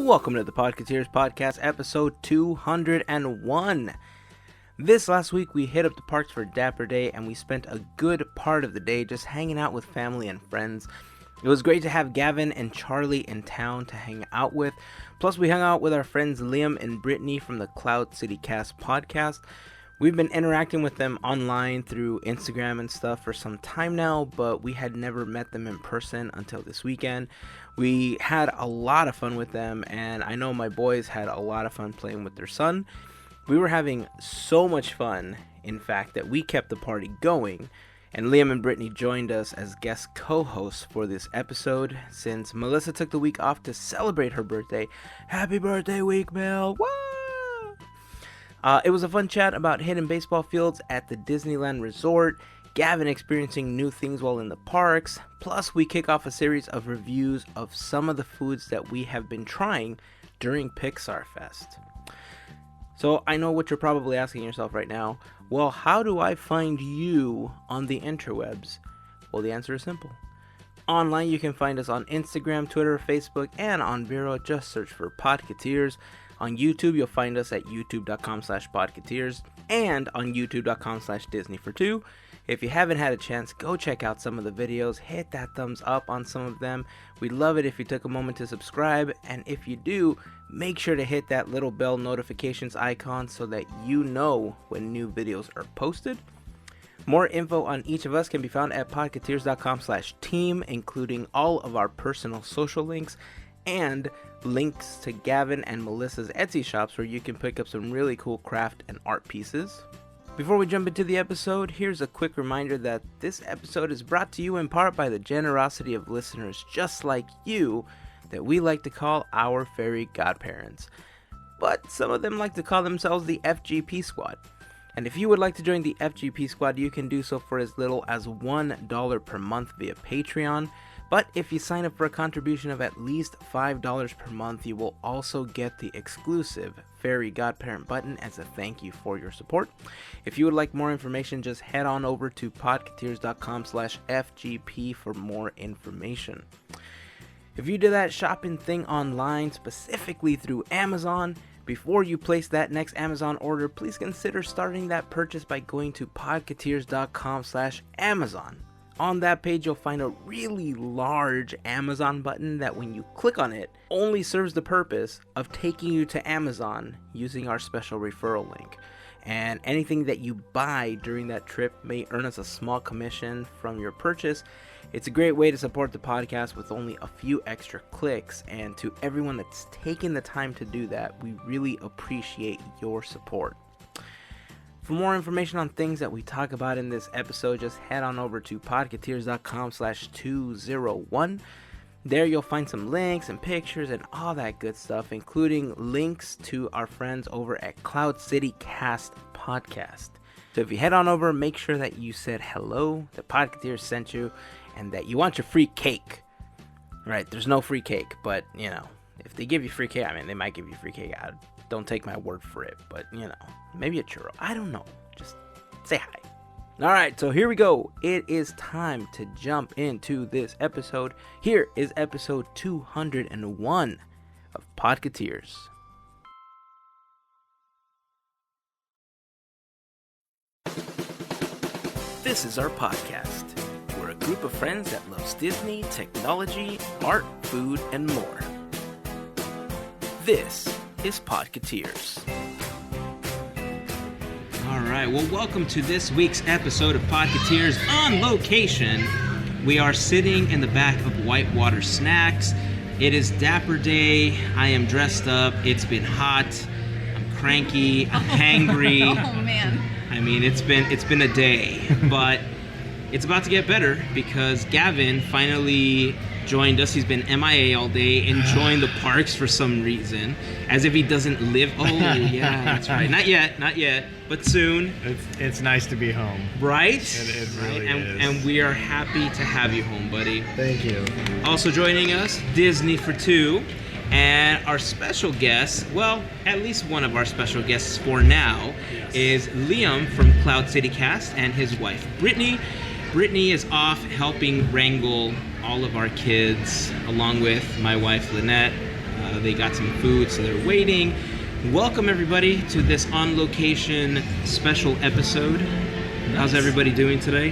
Welcome to the Podketeers podcast, episode 201. This last week we hit up the parks for Dapper Day and we spent a good part of the day just hanging out with family and friends. It was great to have Gavin and Charlie in town to hang out with. Plus we hung out with our friends Liam and Brittany from the Cloud City Cast podcast. We've been interacting with them online through Instagram and stuff for some time now, but we had never met them in person until this weekend. We had a lot of fun with them, and I know my boys had a lot of fun playing with their son. We were having so much fun, in fact, that we kept the party going, and Liam and Brittany joined us as guest co-hosts for this episode since Melissa took the week off to celebrate her birthday. Happy birthday week, Mel! Woo! It was a fun chat about hidden baseball fields at the Disneyland Resort, Gavin experiencing new things while in the parks, plus we kick off a series of reviews of some of the foods that we have been trying during Pixar Fest. So I know what you're probably asking yourself right now. Well, how do I find you on the interwebs? Well, the answer is simple. Online, you can find us on Instagram, Twitter, Facebook, and on Vero. Just search for Podketeers. On YouTube, you'll find us at youtube.com/Podketeers and on youtube.com/Disney42. If you haven't had a chance, go check out some of the videos. Hit that thumbs up on some of them. We'd love it if you took a moment to subscribe. And if you do, make sure to hit that little bell notifications icon so that you know when new videos are posted. More info on each of us can be found at podketeers.com/team, including all of our personal social links and links to Gavin and Melissa's Etsy shops where you can pick up some really cool craft and art pieces. Before we jump into the episode, here's a quick reminder that this episode is brought to you in part by the generosity of listeners just like you that we like to call our Fairy Godparents. But some of them like to call themselves the FGP Squad. And if you would like to join the FGP Squad, you can do so for as little as $1 per month via Patreon. But if you sign up for a contribution of at least $5 per month, you will also get the exclusive Fairy Godparent button as a thank you for your support. If you would like more information, just head on over to podketeers.com/FGP for more information. If you do that shopping thing online, specifically through Amazon, before you place that next Amazon order, please consider starting that purchase by going to podketeers.com/Amazon. On that page, you'll find a really large Amazon button that when you click on it, only serves the purpose of taking you to Amazon using our special referral link. And anything that you buy during that trip may earn us a small commission from your purchase. It's a great way to support the podcast with only a few extra clicks. And to everyone that's taken the time to do that, we really appreciate your support. For more information on things that we talk about in this episode, just head on over to podketeers.com/201. There you'll find some links and pictures and all that good stuff, including links to our friends over at Cloud City Cast podcast. So if you head on over, make sure that you said hello, that Podketeers sent you, and that you want your free cake. Right, there's no free cake, but, you know, if they give you free cake, I mean, they might give you free cake. Don't take my word for it, but, you know, maybe a churro. I don't know. Just say hi. All right, so here we go. It is time to jump into this episode. Here is episode 201 of Podketeers. This is our podcast. We're a group of friends that loves Disney, technology, art, food, and more. This is Podketeers. All right, well, welcome to this week's episode of Podketeers on location. We are sitting in the back of Whitewater Snacks. It is Dapper Day. I am dressed up. It's been hot. I'm cranky. I'm hangry. Oh man. I mean, it's been a day, but it's about to get better because Gavin finally joined us. He's been MIA all day, enjoying the parks for some reason, as if he doesn't live. Oh, yeah, that's right. Not yet, but soon. It's nice to be home. Right? It really is. And we are happy to have you home, buddy. Thank you. Also joining us, Disney42, and our special guest, well, at least one of our special guests for now, is Liam from Cloud City Cast and his wife, Brittany. Brittany is off helping wrangle all of our kids, along with my wife, Lynette. They got some food, so they're waiting. Welcome everybody to this on-location special episode. How's everybody doing today?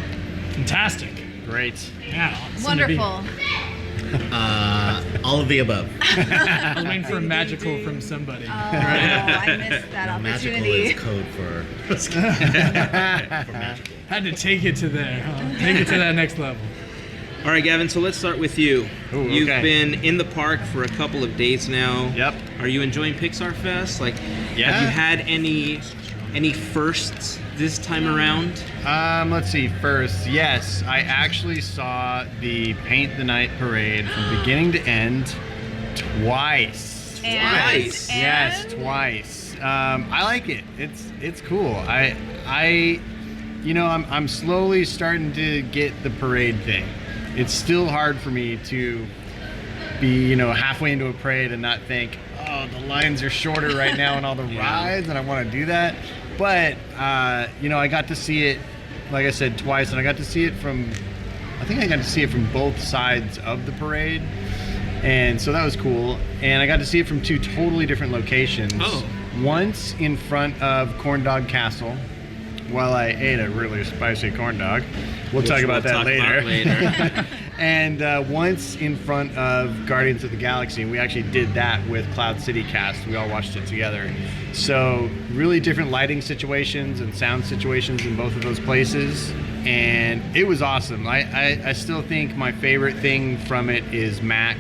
Fantastic. Great. Yeah. Wonderful. All of the above. I was waiting for a magical from somebody. Oh, I missed that Magical opportunity. is code for magical. Had to take it to there. Huh? Take it to that next level. All right, Gavin, so let's start with you. Ooh, You've okay. been in the park for a couple of days now. Yep. Are you enjoying Pixar Fest? Like, Yeah. have you had any firsts this time around? Let's see. First, yes, I actually saw the Paint the Night parade from beginning to end twice. Twice? Yes, twice. I like it. It's cool. I'm slowly starting to get the parade thing. It's still hard for me to be, halfway into a parade and not think, oh, the lines are shorter right now on all the rides, and I want to do that. But, I got to see it, like I said, twice, and I got to see it from both sides of the parade. And so that was cool. And I got to see it from two totally different locations. Oh. Once in front of Corn Dog Castle, while I ate a really spicy corn dog. We'll talk about that later. And once in front of Guardians of the Galaxy, and we actually did that with Cloud City Cast. We all watched it together. So really different lighting situations and sound situations in both of those places. And it was awesome. I still think my favorite thing from it is Mac.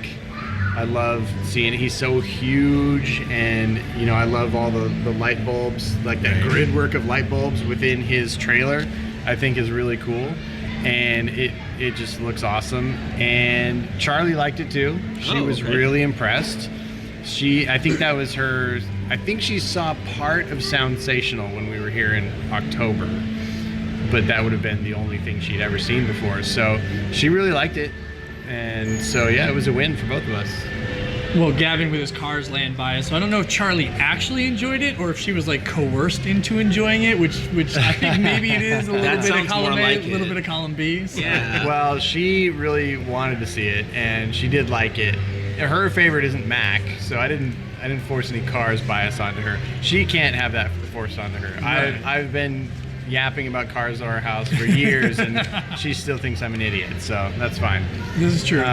I love seeing it. He's so huge, and I love all the light bulbs, like that grid work of light bulbs within his trailer. I think is really cool, and it just looks awesome. And Charlie liked it too. She was really impressed. I think she saw part of Soundsational when we were here in October, but that would have been the only thing she'd ever seen before. So she really liked it. And so, yeah, it was a win for both of us. Well, Gavin with his Cars Land bias, so I don't know if Charlie actually enjoyed it or if she was like coerced into enjoying it, which I think maybe it is a little That bit of sounds column more A, like a little it. bit of column B. So. Yeah. Well, she really wanted to see it, and she did like it. Her favorite isn't Mac, so I didn't force any Cars bias onto her. She can't have that forced onto her. Right. I've been yapping about cars at our house for years, and she still thinks I'm an idiot, so that's fine. This is true.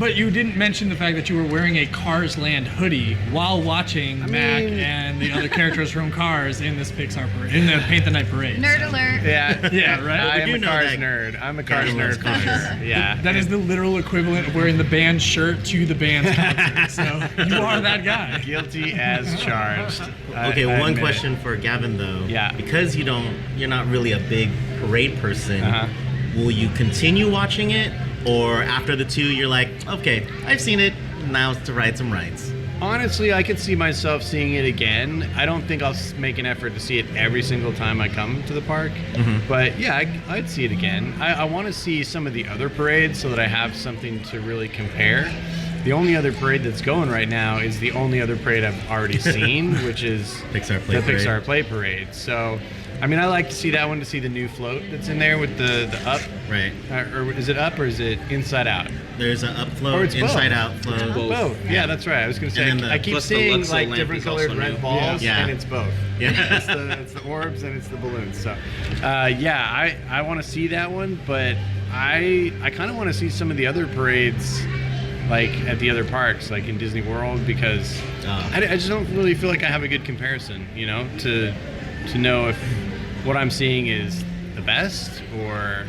But you didn't mention the fact that you were wearing a Cars Land hoodie while watching Mac and the other characters from Cars in this Pixar parade, in the Paint the Night parade. Nerd alert. Yeah, Yeah, right? I am do a know Cars that nerd. I'm a Cars Gavin nerd loves for cars. sure. Yeah. That is the literal equivalent of wearing the band shirt to the band's concert. So you are that guy. Guilty as charged. Okay, I one admit it. question for Gavin though. Yeah. Because you're not really a big parade person. Uh-huh. Will you continue watching it, or after the two, you're like, okay, I've seen it. Now it's to ride some rides. Honestly, I could see myself seeing it again. I don't think I'll make an effort to see it every single time I come to the park. Mm-hmm. But yeah, I'd see it again. I want to see some of the other parades so that I have something to really compare. The only other parade that's going right now is the only other parade I've already seen, which is Pixar Play the Parade. Pixar Play Parade. So, I mean, I like to see that one, to see the new float that's in there with the up. Right. Or is it up or is it inside out? There's an up Or float, it's both. inside out float. Both. Yeah, that's right. I was going to say, And then I keep plus the seeing Luxo like lamp different is colored also red new. balls, Yeah. and it's both. Yeah. It's the orbs and it's the balloons. So, yeah, I want to see that one, but I kind of want to see some of the other parades, like at the other parks, like in Disney World, because I just don't really feel like I have a good comparison, to know if what I'm seeing is the best or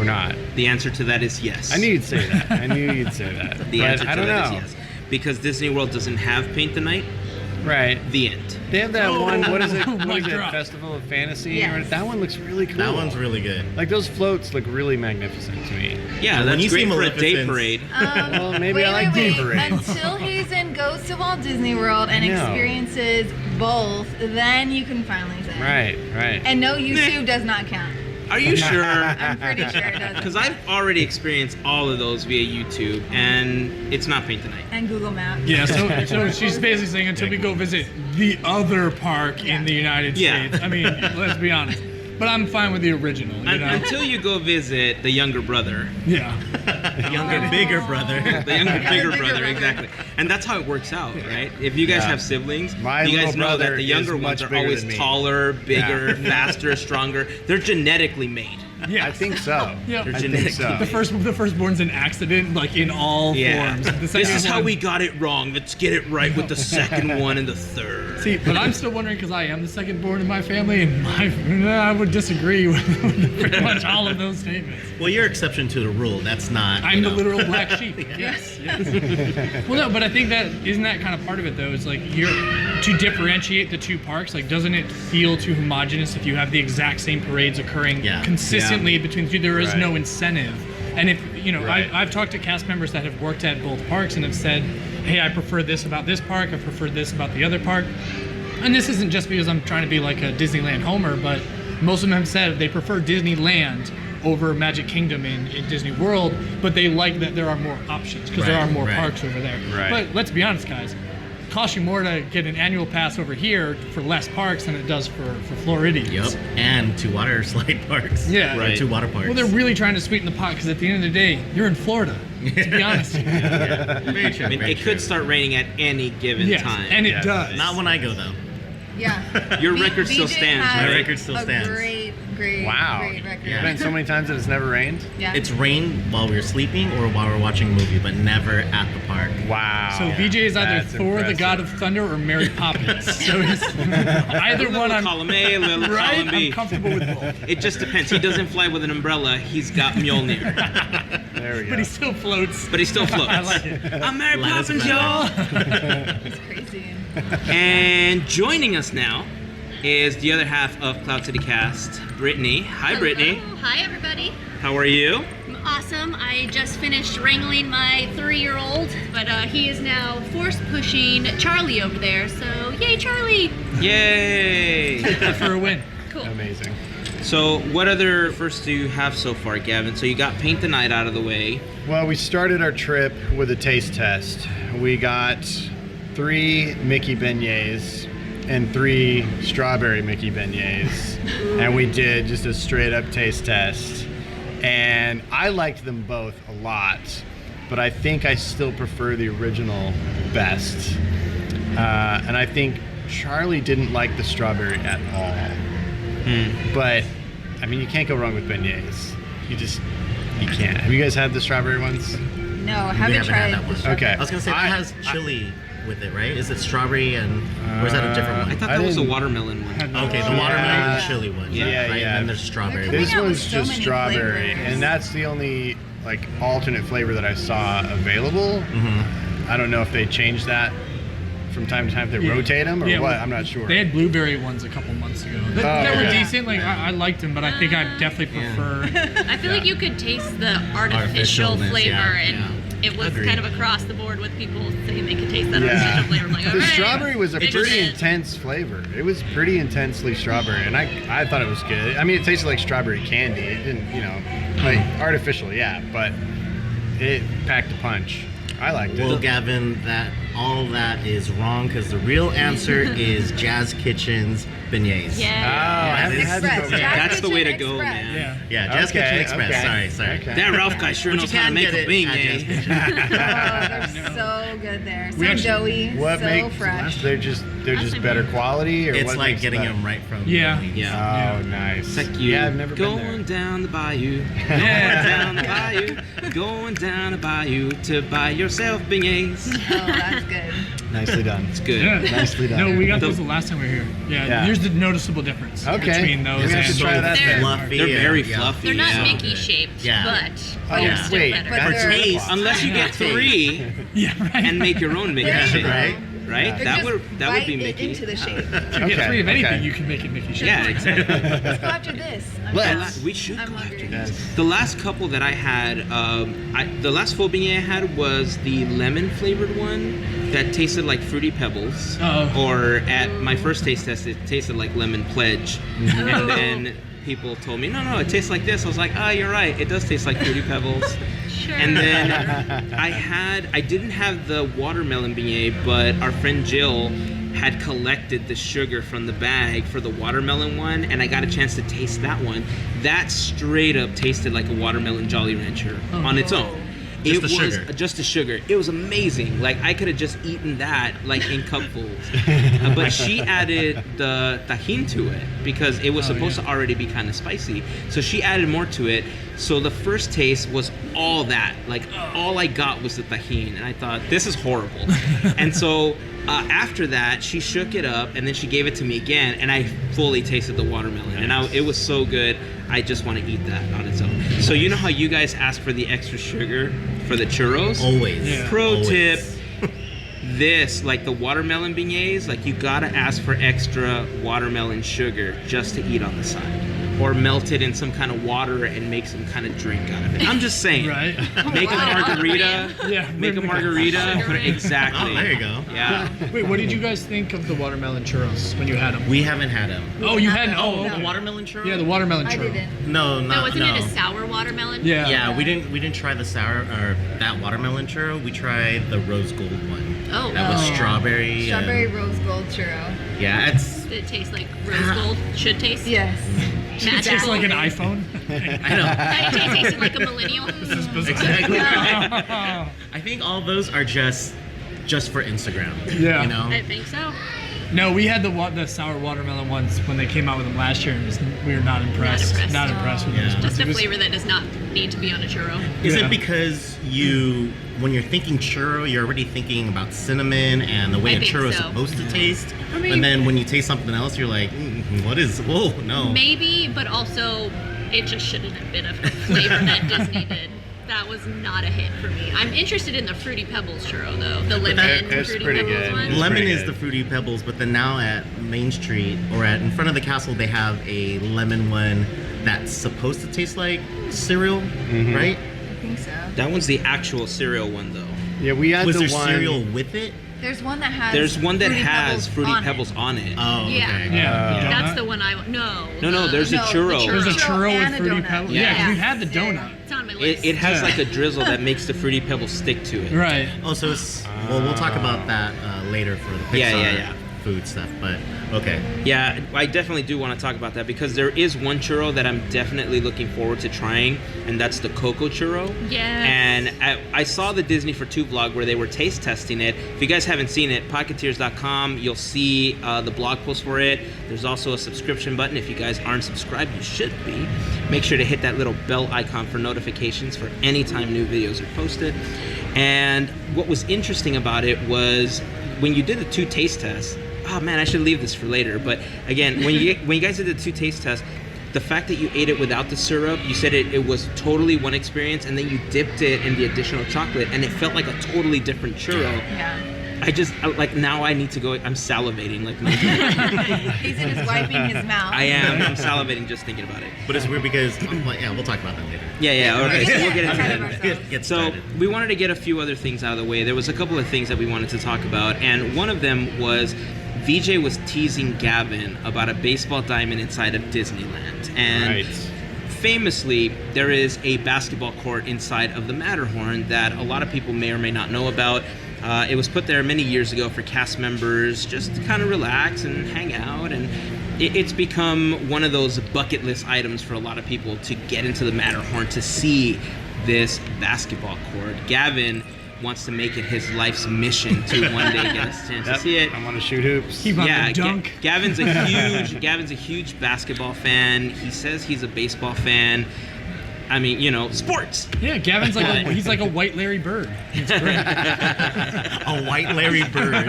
not. The answer to that is yes. I knew you'd say that. The But answer I to don't that know. is yes. Because Disney World doesn't have Paint the Night. Right. The end. They have that one. What is it? Oh, What mic is it? drop. Festival of Fantasy. Yes. That one looks really cool. That one's really good. Like those floats look really magnificent to me. Yeah, When that's you see great for a day Maleficent's- parade. Well, maybe I like day parades. Until Hazen goes to Walt Disney World and I know. experiences both, then you can finally say. Right. And no, YouTube does not count. Are you sure? I'm pretty sure it doesn't. Because I've already experienced all of those via YouTube, and it's not Paint the Night. And Google Maps. Yeah, so she's basically saying until we go visit the other park in the United Yeah. States. I mean, let's be honest. But I'm fine with the original, you know? Until you go visit the younger brother. Yeah. Younger, bigger brother. The younger, bigger brother, exactly. And that's how it works out, right? If you guys have siblings, My you guys little know that brother the younger is ones much are bigger always than me. taller, bigger, faster, stronger. They're genetically made. Yeah. I think so. Yeah. I think Genetic. so. The firstborn's an accident, like in all forms. The This second is how one- we got it wrong. Let's get it right with the second one and the third. See, but I'm still wondering because I am the second born in my family, and I would disagree with pretty much all of those statements. Well, you're exception to the rule. That's not. I'm the literal black sheep. Yes. Well, no, but I think that isn't that kind of part of it though. Is like to differentiate the two parks. Like, doesn't it feel too homogenous if you have the exact same parades occurring consistently between the two? There is no incentive. And if I've talked to cast members that have worked at both parks and have said, "Hey, I prefer this about this park. I prefer this about the other park." And this isn't just because I'm trying to be like a Disneyland homer, but most of them have said they prefer Disneyland over Magic Kingdom in Disney World, but they like that there are more options because there are more parks over there. Right. But let's be honest, guys. It costs you more to get an annual pass over here for less parks than it does for Floridians. Yep. And 2 water slide parks. Yeah. Right. 2 water parks. Well, they're really trying to sweeten the pot because at the end of the day, you're in Florida. To be honest. Very true. I mean, it could start raining at any given time. And it does. Not when I go though. Yeah. Your record still stands, has right? My record still stands. Great record. Yeah. Been so many times that it's never rained. Yeah. It's rained while we were sleeping or while we we're watching a movie, but never at the park. Wow. So VJ is either That's Thor, the impressive. God of Thunder, or Mary Poppins. So he's either one. I'm Column A, little right. column B. I'm comfortable with both. It just depends. He doesn't fly with an umbrella. He's got Mjolnir, There we go. But he still floats. but he still floats. I like it. I'm Mary Light as a Poppins, y'all. It's crazy. And joining us now is the other half of Cloud City Cast, Brittany. Hi, Brittany. Hello. Hi, everybody. How are you? I'm awesome. I just finished wrangling my 3-year-old, but he is now force pushing Charlie over there. So, yay, Charlie! Yay! For a win. Cool. Amazing. So, what other firsts do you have so far, Gavin? So you got Paint the Night out of the way. Well, we started our trip with a taste test. We got 3 Mickey beignets and 3 strawberry Mickey beignets, and we did just a straight up taste test. And I liked them both a lot, but I think I still prefer the original best. And I think Charlie didn't like the strawberry at all. But I mean, you can't go wrong with beignets. You can't. Have you guys had the strawberry ones? No, I We haven't haven't tried had that one. the Okay. I was gonna say that has chili with it, right? Is it strawberry and or is that a different I one? thought I that was a didn't- watermelon one. Okay, the watermelon and the chili one. Yeah, right? yeah. And then there's strawberry. They're one. This coming out with one's so just many strawberry, flavors. and that's the only like alternate flavor that I saw available. I don't know if they changed that from time to time. If they rotate them or Yeah, what? well, I'm not sure. They had blueberry ones a couple months ago. They were okay. decent. Like I liked them, but I think I definitely prefer. I feel like you could taste the artificial Artificialness, flavor, yeah. and it was Agreed. kind of across the board with people saying they could taste that Yeah. artificial flavor. I'm like, all The right, strawberry was a big pretty fan. intense flavor. It was pretty intensely strawberry, and I thought it was good. I mean, it tasted like strawberry candy. It didn't, like artificial, yeah, but it packed a punch. I liked Well, it. Gavin, all that is wrong because the real answer is Jazz Kitchen's beignets. Oh, Yeah. I haven't It's- had them Express. before. Jazz That's the way to Kitchen go, Express. man. Yeah. Yeah, Jazz Okay, Kitchen Express. okay. Sorry. Okay. That Ralph guy sure But knows you how to can make get a it beignet. at Jazz Kitchen. Oh, they're so good there. We So actually- doughy, What so makes fresh. they're just That's better quality, or It's what like makes getting them them right from Yeah. the Yeah. Oh, nice. It's like you Yeah, I've never been going there. down the bayou, Yeah. down the bayou, going down the bayou to buy yourself beignets. Oh, that's good. Nicely done. It's good. Yeah. Nicely done. No, we got The- those the last time we were here. Yeah, Yeah. here's the noticeable difference Okay. between those. We're gonna have and to try that They're- then. Fluffy. They're very yeah. fluffy. They're not yeah. Mickey shaped, Yeah. but Oh, they're yeah. still Wait, better. But For they're- taste. Unless you get 3 Yeah, right. and make your own Mickey There you shape, go. right? right? Or That just would bite be it Mickey. into the shape. If you Okay, get 3 of anything, okay. you can make it Mickey shape. Yeah, exactly. Let's go after this. Let's. We should I'm go after hungry. this. Yes. The last couple that I had, the last full beignet I had was the lemon flavored one that tasted like Fruity Pebbles. Oh. Or at my first taste test, it tasted like Lemon Pledge. And then people told me, no, it tastes like this. I was like, you're right. It does taste like Fruity Pebbles. Sure. And then I didn't have the watermelon beignet, but our friend Jill had collected the sugar from the bag for the watermelon one, and I got a chance to taste that one. That straight up tasted like a watermelon Jolly Rancher on its own. Just the sugar. Just the sugar. It was amazing. Like, I could have just eaten that, like, in cupfuls. But she added the tajin to it because it was supposed to already be kind of spicy. So she added more to it. So the first taste was all that. Like, all I got was the tajin. And I thought, this is horrible. And so after that, she shook it up, and then she gave it to me again, and I fully tasted the watermelon. And it was so good. I just want to eat that on its own. So you know how you guys ask for the extra sugar for the churros? Always. Yeah. Pro tip, this, like the watermelon beignets, like you gotta ask for extra watermelon sugar just to eat on the side. Or melt it in some kind of water and make some kind of drink out of it. I'm just saying. Right. Make a margarita. Yeah. Make a margarita. Put it, exactly. Oh, there you go. Yeah. Wait, what did you guys think of the watermelon churros when you had them? We haven't had them. Oh, you hadn't? Oh, Oh, the watermelon churro? yeah, the watermelon I churro. didn't. No, No, wasn't it a sour watermelon? Yeah. Yeah, we didn't try the sour or that watermelon churro. We tried the rose gold one. Oh. That was strawberry. Strawberry rose gold churro. Yeah, it's. Did it taste like rose gold? Should taste? Yes. It tastes like an iPhone. I know. It tasted like a millennial. Exactly. I think all those are just for Instagram. Yeah. You know. I think so. No, we had the sour watermelon ones when they came out with them last year, and we were not impressed. Not impressed with Yeah. those. Just a It was- flavor that does not need to be on a churro. Is Yeah. it because when you're thinking churro, you're already thinking about cinnamon and the way I a think churro is so. supposed to taste? I mean- and then when you taste something else, you're like, what is? Whoa, no. Maybe, but also it just shouldn't have been a flavor that Disney did. That was not a hit for me. I'm interested in the Fruity Pebbles churro though. The lemon It's Fruity pretty Pebbles good. one. Lemon pretty is good. the Fruity Pebbles, but then now at Main Street or in front of the castle, they have a lemon one that's supposed to taste like cereal, right? I think so. That one's the actual cereal one, though. Yeah, we had Was the there one. cereal with it? There's one that has. There's one that Fruity has Pebbles Fruity on Pebbles it. on it. Oh, Yeah. okay. Yeah. That's donut. the one I no. No, there's a No, the churro. churro. There's a churro and with a Fruity donut. Pebbles. Yeah. Yeah, 'cause we had the Yeah. donut. It's on my list. It has Yeah. like a drizzle that makes the Fruity Pebbles stick to it. Right. Oh, so it's we'll talk about that later for the Pixar Yeah. food stuff. But okay, Yeah, I definitely do want to talk about that because there is one churro that I'm definitely looking forward to trying, and that's the cocoa churro. Yes. And I saw the Disney for Two vlog where they were taste testing it. If you guys haven't seen it, podketeers.com, you'll see the blog post for it. There's also a subscription button. If you guys aren't subscribed, you should be. Make sure to hit that little bell icon for notifications for any time new videos are posted. And what was interesting about it was when you did the two taste tests, oh man, I should leave this for later. But again, when you guys did the two taste tests, the fact that you ate it without the syrup, you said it was totally one experience, and then you dipped it in the additional chocolate, and it felt like a totally different churro. Yeah. Like now I need to go. I'm salivating. Like He's just wiping his mouth. I am. I'm salivating just thinking about it. but it's weird because we'll talk about that later. Yeah. Okay, so we'll get into Ahead of that. ourselves. Get So started. we wanted to get a few other things out of the way. There was a couple of things that we wanted to talk about, and one of them was VJ was teasing Gavin about a baseball diamond inside of Disneyland. And Right. famously, there is a basketball court inside of the Matterhorn that a lot of people may or may not know about. It was put there many years ago for cast members just to kind of relax and hang out, and it's become one of those bucket list items for a lot of people to get into the Matterhorn to see this basketball court. Gavin wants to make it his life's mission to one day get a chance to see it. I want to shoot hoops. He wanted Yeah, to dunk. Gavin's a huge basketball fan. He says he's a baseball fan. I mean, sports. Yeah, Gavin's he's like a white Larry Bird. It's great. A white Larry Bird.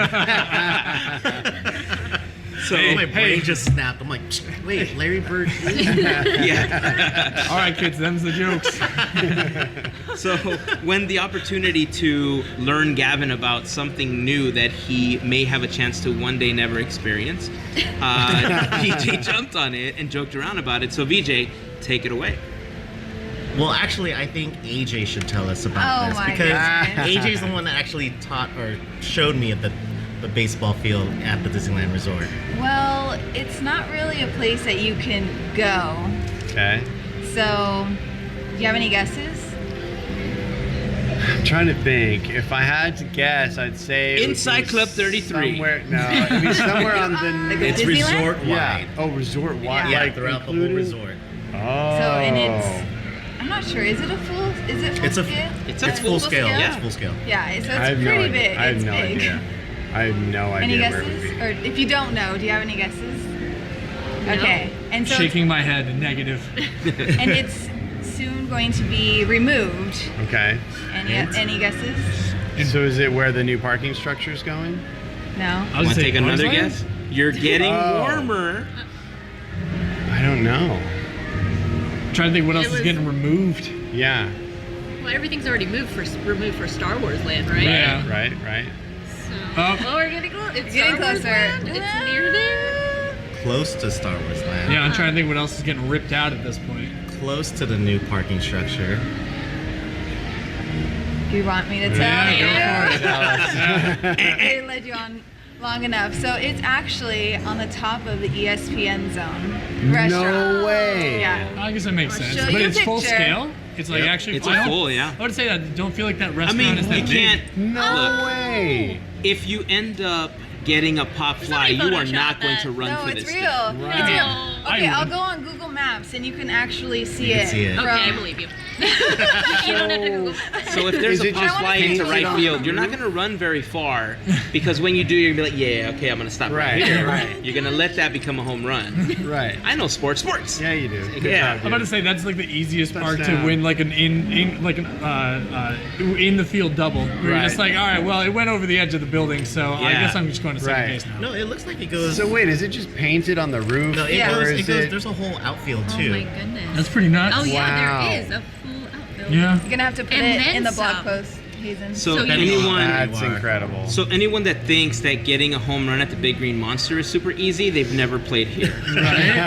So My brain just snapped. I'm like, wait, Larry Bird? yeah. All right, kids, them's the jokes. So when the opportunity to learn Gavin about something new that he may have a chance to one day never experience, VJ jumped on it and joked around about it. So VJ, take it away. Well, actually, I think AJ should tell us about Oh this my because goodness. AJ's the one that actually taught or showed me at the baseball field at the Disneyland Resort. Well, it's not really a place that you can go. Okay. So, do you have any guesses? I'm trying to think. If I had to guess, I'd say it would Inside be Club 33. Somewhere, no, it'd be somewhere on Like the. a It's Disneyland? resort wide. Yeah. Oh, resort wide. Yeah. Yeah, like throughout the whole including- resort. Oh. So, and it's, I'm not sure, is it a full is it full scale? It's full scale. scale? Yeah, it's full scale. Yeah, so it's I have no pretty idea. big. I have It's no big. idea. I have no Any idea where it would guesses? be. Or if you don't know, do you have any guesses? Okay. And so Shaking my head, negative. and it's soon going to be removed. Okay. Any guesses? So is it where the new parking structure is going? No. I was Want to saying take another Bugs Life? guess? You're getting Oh. warmer. I don't know. Trying to think what else It is was- getting removed. Yeah. Well, everything's already removed for Star Wars Land, right? Yeah. Right. So, Oh. we're getting close. It's Getting Star Wars closer. Land. It's near there. Close to Star Wars Land. Yeah, I'm trying to think what else is getting ripped out at this point. Close to the new parking structure. Do you want me to tell Yeah, you? go for it. I led you on long enough. So it's actually on the top of the ESPN Zone restaurant. No way. Yeah. I guess that makes I'll sense. show But you a it's full picture. scale. It's like Yep. actually. It's I a don't- full, yeah. I would say that. I don't feel like that I restaurant mean, is that you big. can't. No Look, way. if you end up getting a pop fly, Somebody you are Photoshop not going that. to run No, for it's this real. thing. Right. It's real. I Okay, I'll would. go on Google Maps and you can actually see You can it. see it. Okay, I from- believe you. You don't have to Google that. So if there's Is a it pop just fly into painted right on field, the you're not roof? going to run very far because when you do, you're going to be like, yeah, okay, I'm going to stop right, Right, here. right. You're going to let that become a home run. Right. I know sports. Yeah, you do. Good Yeah. job, I'm about to dude. say that's like the easiest part to Touchdown. win like an in the field double. Where you're just Right. like, all right, well, it went over the edge of the building, so I Yeah. guess I'm just going to second Right. base now. No, it looks like it goes. So wait, is it just painted on the roof? no, it Yeah. goes. or It is goes. it? There's a whole outfield Oh too. my goodness. That's pretty nuts. Oh yeah, Wow. there is a full outfield. Yeah. You're gonna have to put And it then in the blog some. post, Hazen. So, So you- anyone, That's You are. incredible. so anyone that thinks that getting a home run at the Big Green Monster is super easy, they've never played here. Right?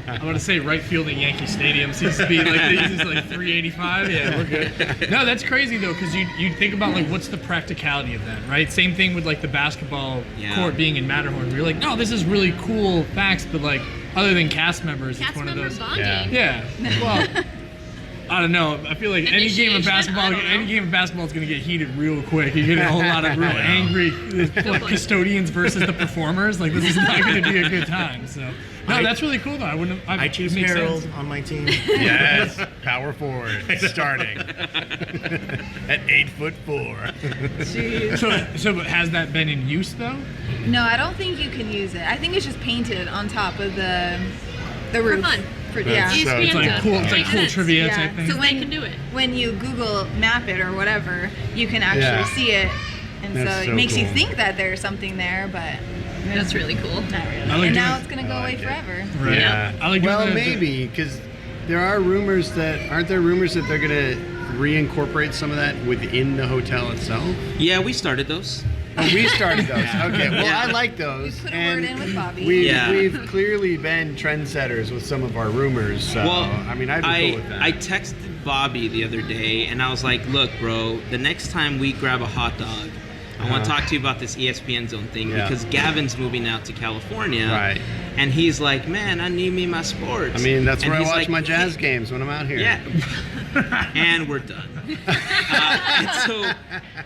I want to say right field at Yankee Stadium seems to be like the easiest, like 385. Yeah, we're good. No, that's crazy though, because you think about like what's the practicality of that, right? Same thing with like the basketball Yeah. court being in Matterhorn. You're like, no, this is really cool facts, but like other than cast members, Cast it's one member of those. bonding. Yeah. Yeah. Well. I don't know. I feel like any game of Initiation? basketball, I don't know. any game of basketball is going to get heated real quick. You get a whole lot of real angry like, custodians versus the performers. Like this is not going to be a good time. So no, that's really cool though. I wouldn't. I choose it makes Harold sense. on my team. Yes, power forward starting at 8'4". So has that been in use though? No, I don't think you can use it. I think it's just painted on top of the roof. fun. Yeah. So ESPN It's like does. cool. It's like Makes cool sense. trivia Yeah. type thing. So They can do it. When you Google map it or whatever, you can actually Yeah. see it, and That's so so it makes you cool. think that there's something there, but That's really cool. not really. I like And now doing- it's gonna go I away like it. forever. Right. Yeah. I like doing well, the- maybe because there are rumors that aren't there rumors that they're gonna reincorporate some of that within the hotel itself. Yeah, we started those. Oh, we started those. Okay. Well, Yeah. I like those. You put a and word in with Bobby. Yeah. We've clearly been trendsetters with some of our rumors. So Well, I mean, I'd be cool with that. I texted Bobby the other day and I was like, look, bro, the next time we grab a hot dog, I want to talk to you about this ESPN Zone thing Yeah. because Gavin's moving out to California. Right. And he's like, man, I need me my sports. I mean, that's And where I he's watch like, my Jazz games when I'm out here. Yeah. And we're done.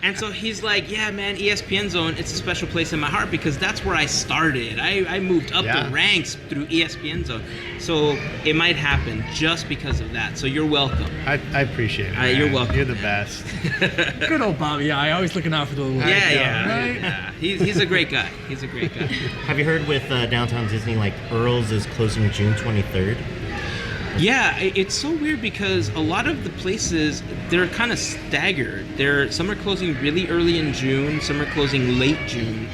And so he's like, yeah, man, ESPN Zone, it's a special place in my heart because that's where I started. I moved up Yeah. the ranks through ESPN Zone. So it might happen just because of that. So you're welcome. I appreciate it. You're man. welcome. You're the best. Good old Bobby. Yeah, I always looking out for the little. Yeah. Right? He's a great guy. He's a great guy. Have you heard with Downtown Disney, like Earl's is closing June 23rd? Yeah, it's so weird because a lot of the places, they're kind of staggered. Some are closing really early in June, some are closing late June.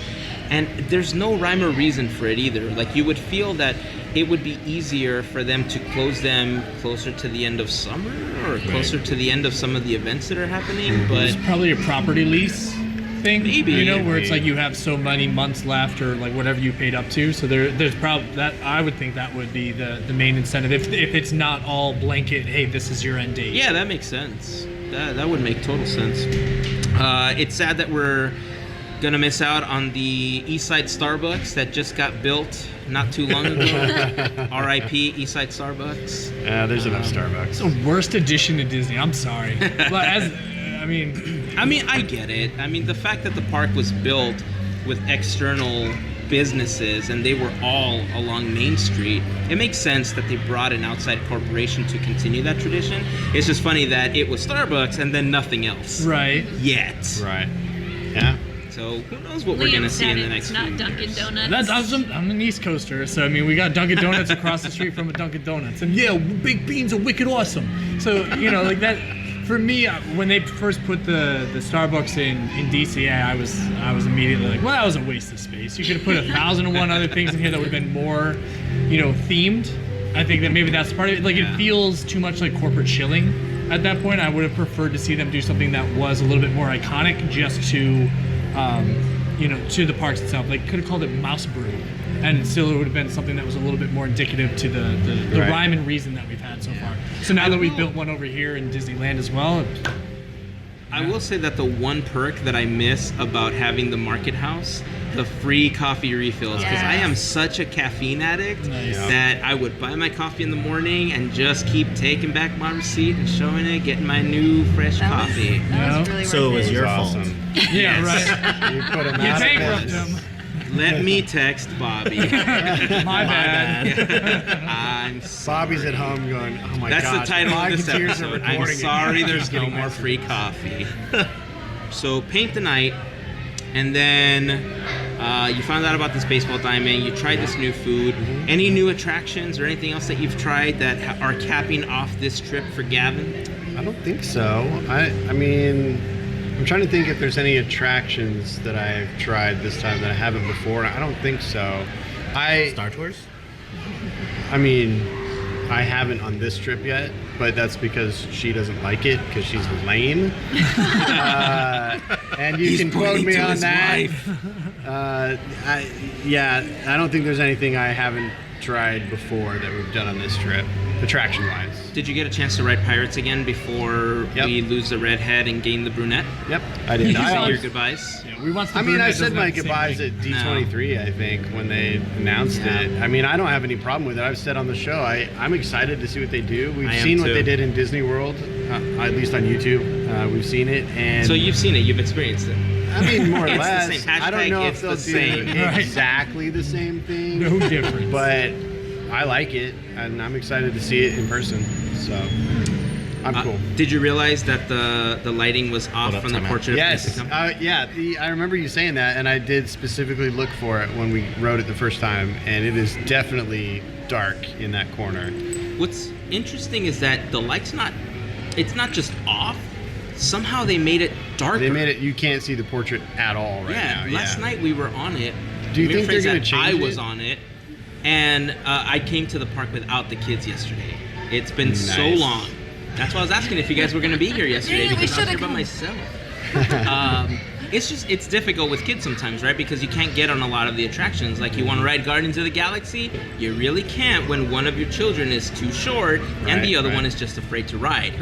And there's no rhyme or reason for it either. Like you would feel that it would be easier for them to close them closer to the end of summer or closer to the end of some of the events that are happening, but It's probably a property lease thing, Maybe. you know, where it's like you have so many months left or like whatever you paid up to. So there's probably that. I would think that would be the main incentive if it's not all blanket. Hey, this is your end date. yeah, that makes sense. That would make total sense. It's sad that we're gonna miss out on the Eastside Starbucks that just got built not too long ago. R.I.P. Eastside Starbucks. There's enough Starbucks. It's the worst addition to Disney. I'm sorry, but I mean, I get it. I mean, the fact that the park was built with external businesses, and they were all along Main Street. It makes sense that they brought an outside corporation to continue that tradition. It's just funny that it was Starbucks and then nothing else. Right. Yet. Right. Yeah. So who knows what we're gonna see in the next It's not few Dunkin' years. Donuts. I'm an East Coaster, so I mean, we got Dunkin' Donuts across the street from a Dunkin' Donuts, and yeah, baked beans are wicked awesome. So like that. For me, when they first put the Starbucks in DC, I was immediately like, well, that was a waste of space. You could have put 1,001 other things in here that would have been more, themed. I think that maybe that's part of it. Like, it feels too much like corporate shilling at that point. I would have preferred to see them do something that was a little bit more iconic, just to, to the parks itself. Like, could have called it Mouse Brew, and still it would have been something that was a little bit more indicative to the Right. rhyme and reason that we've had so far. So now that we've built one over here in Disneyland as well. I will say that the one perk that I miss about having the market house, the free coffee refills, because I am such a caffeine addict that I would buy my coffee in the morning and just keep taking back my receipt and showing it, getting my new fresh coffee. That was really So it was worth your Awesome. fault. Yeah, right. You put him You out of bankrupt business. him. Let me text Bobby. My bad. I'm sorry. Bobby's at home going, oh my That's gosh. the title of this Podketeers are episode. I'm recording sorry again. there's no more free coffee. So paint the night, and then you found out about this baseball diamond. You tried this new food. Any new attractions or anything else that you've tried that are capping off this trip for Gavin? I don't think so. I mean, I'm trying to think if there's any attractions that I've tried this time that I haven't before. I don't think so. Star Tours? I mean, I haven't on this trip yet, but that's because she doesn't like it because she's lame. And you can quote me on that. I don't think there's anything I haven't tried before that we've done on this trip, attraction-wise. Did you get a chance to ride Pirates again before we lose the redhead and gain the brunette? Yep, I did. Did you say your goodbyes? Yeah, we want I mean, I said my goodbyes at D23, I think, when they announced it. I mean, I don't have any problem with it. I've said on the show, I'm excited to see what they do. We've seen what they did in Disney World, at least on YouTube. We've seen it. And So you've seen it, you've experienced it. I mean, more or It's the less. same. I don't know Hashtag if they'll it's do the same. exactly the same thing. No difference. But I like it, and I'm excited to see it in person. So I'm cool. Did you realize that the lighting was off from the portrait of Yes. Pixar? I remember you saying that, and I did specifically look for it when we rode it the first time, and it is definitely dark in that corner. What's interesting is that the light's it's not just off. Somehow they made it darker. They made it. You can't see the portrait at all right now. Last night we were on it. Do you Me think and they're friends gonna that change I was it? on it, and I came to the park without the kids yesterday. It's been so Nice. long. That's why I was asking if you guys were going to be here yesterday, Dang it, we because I was here should've by myself. It's difficult with kids sometimes, right? Because you can't get on a lot of the attractions. Like, you want to ride Guardians of the Galaxy, you really can't when one of your children is too short and the other one is just afraid to ride.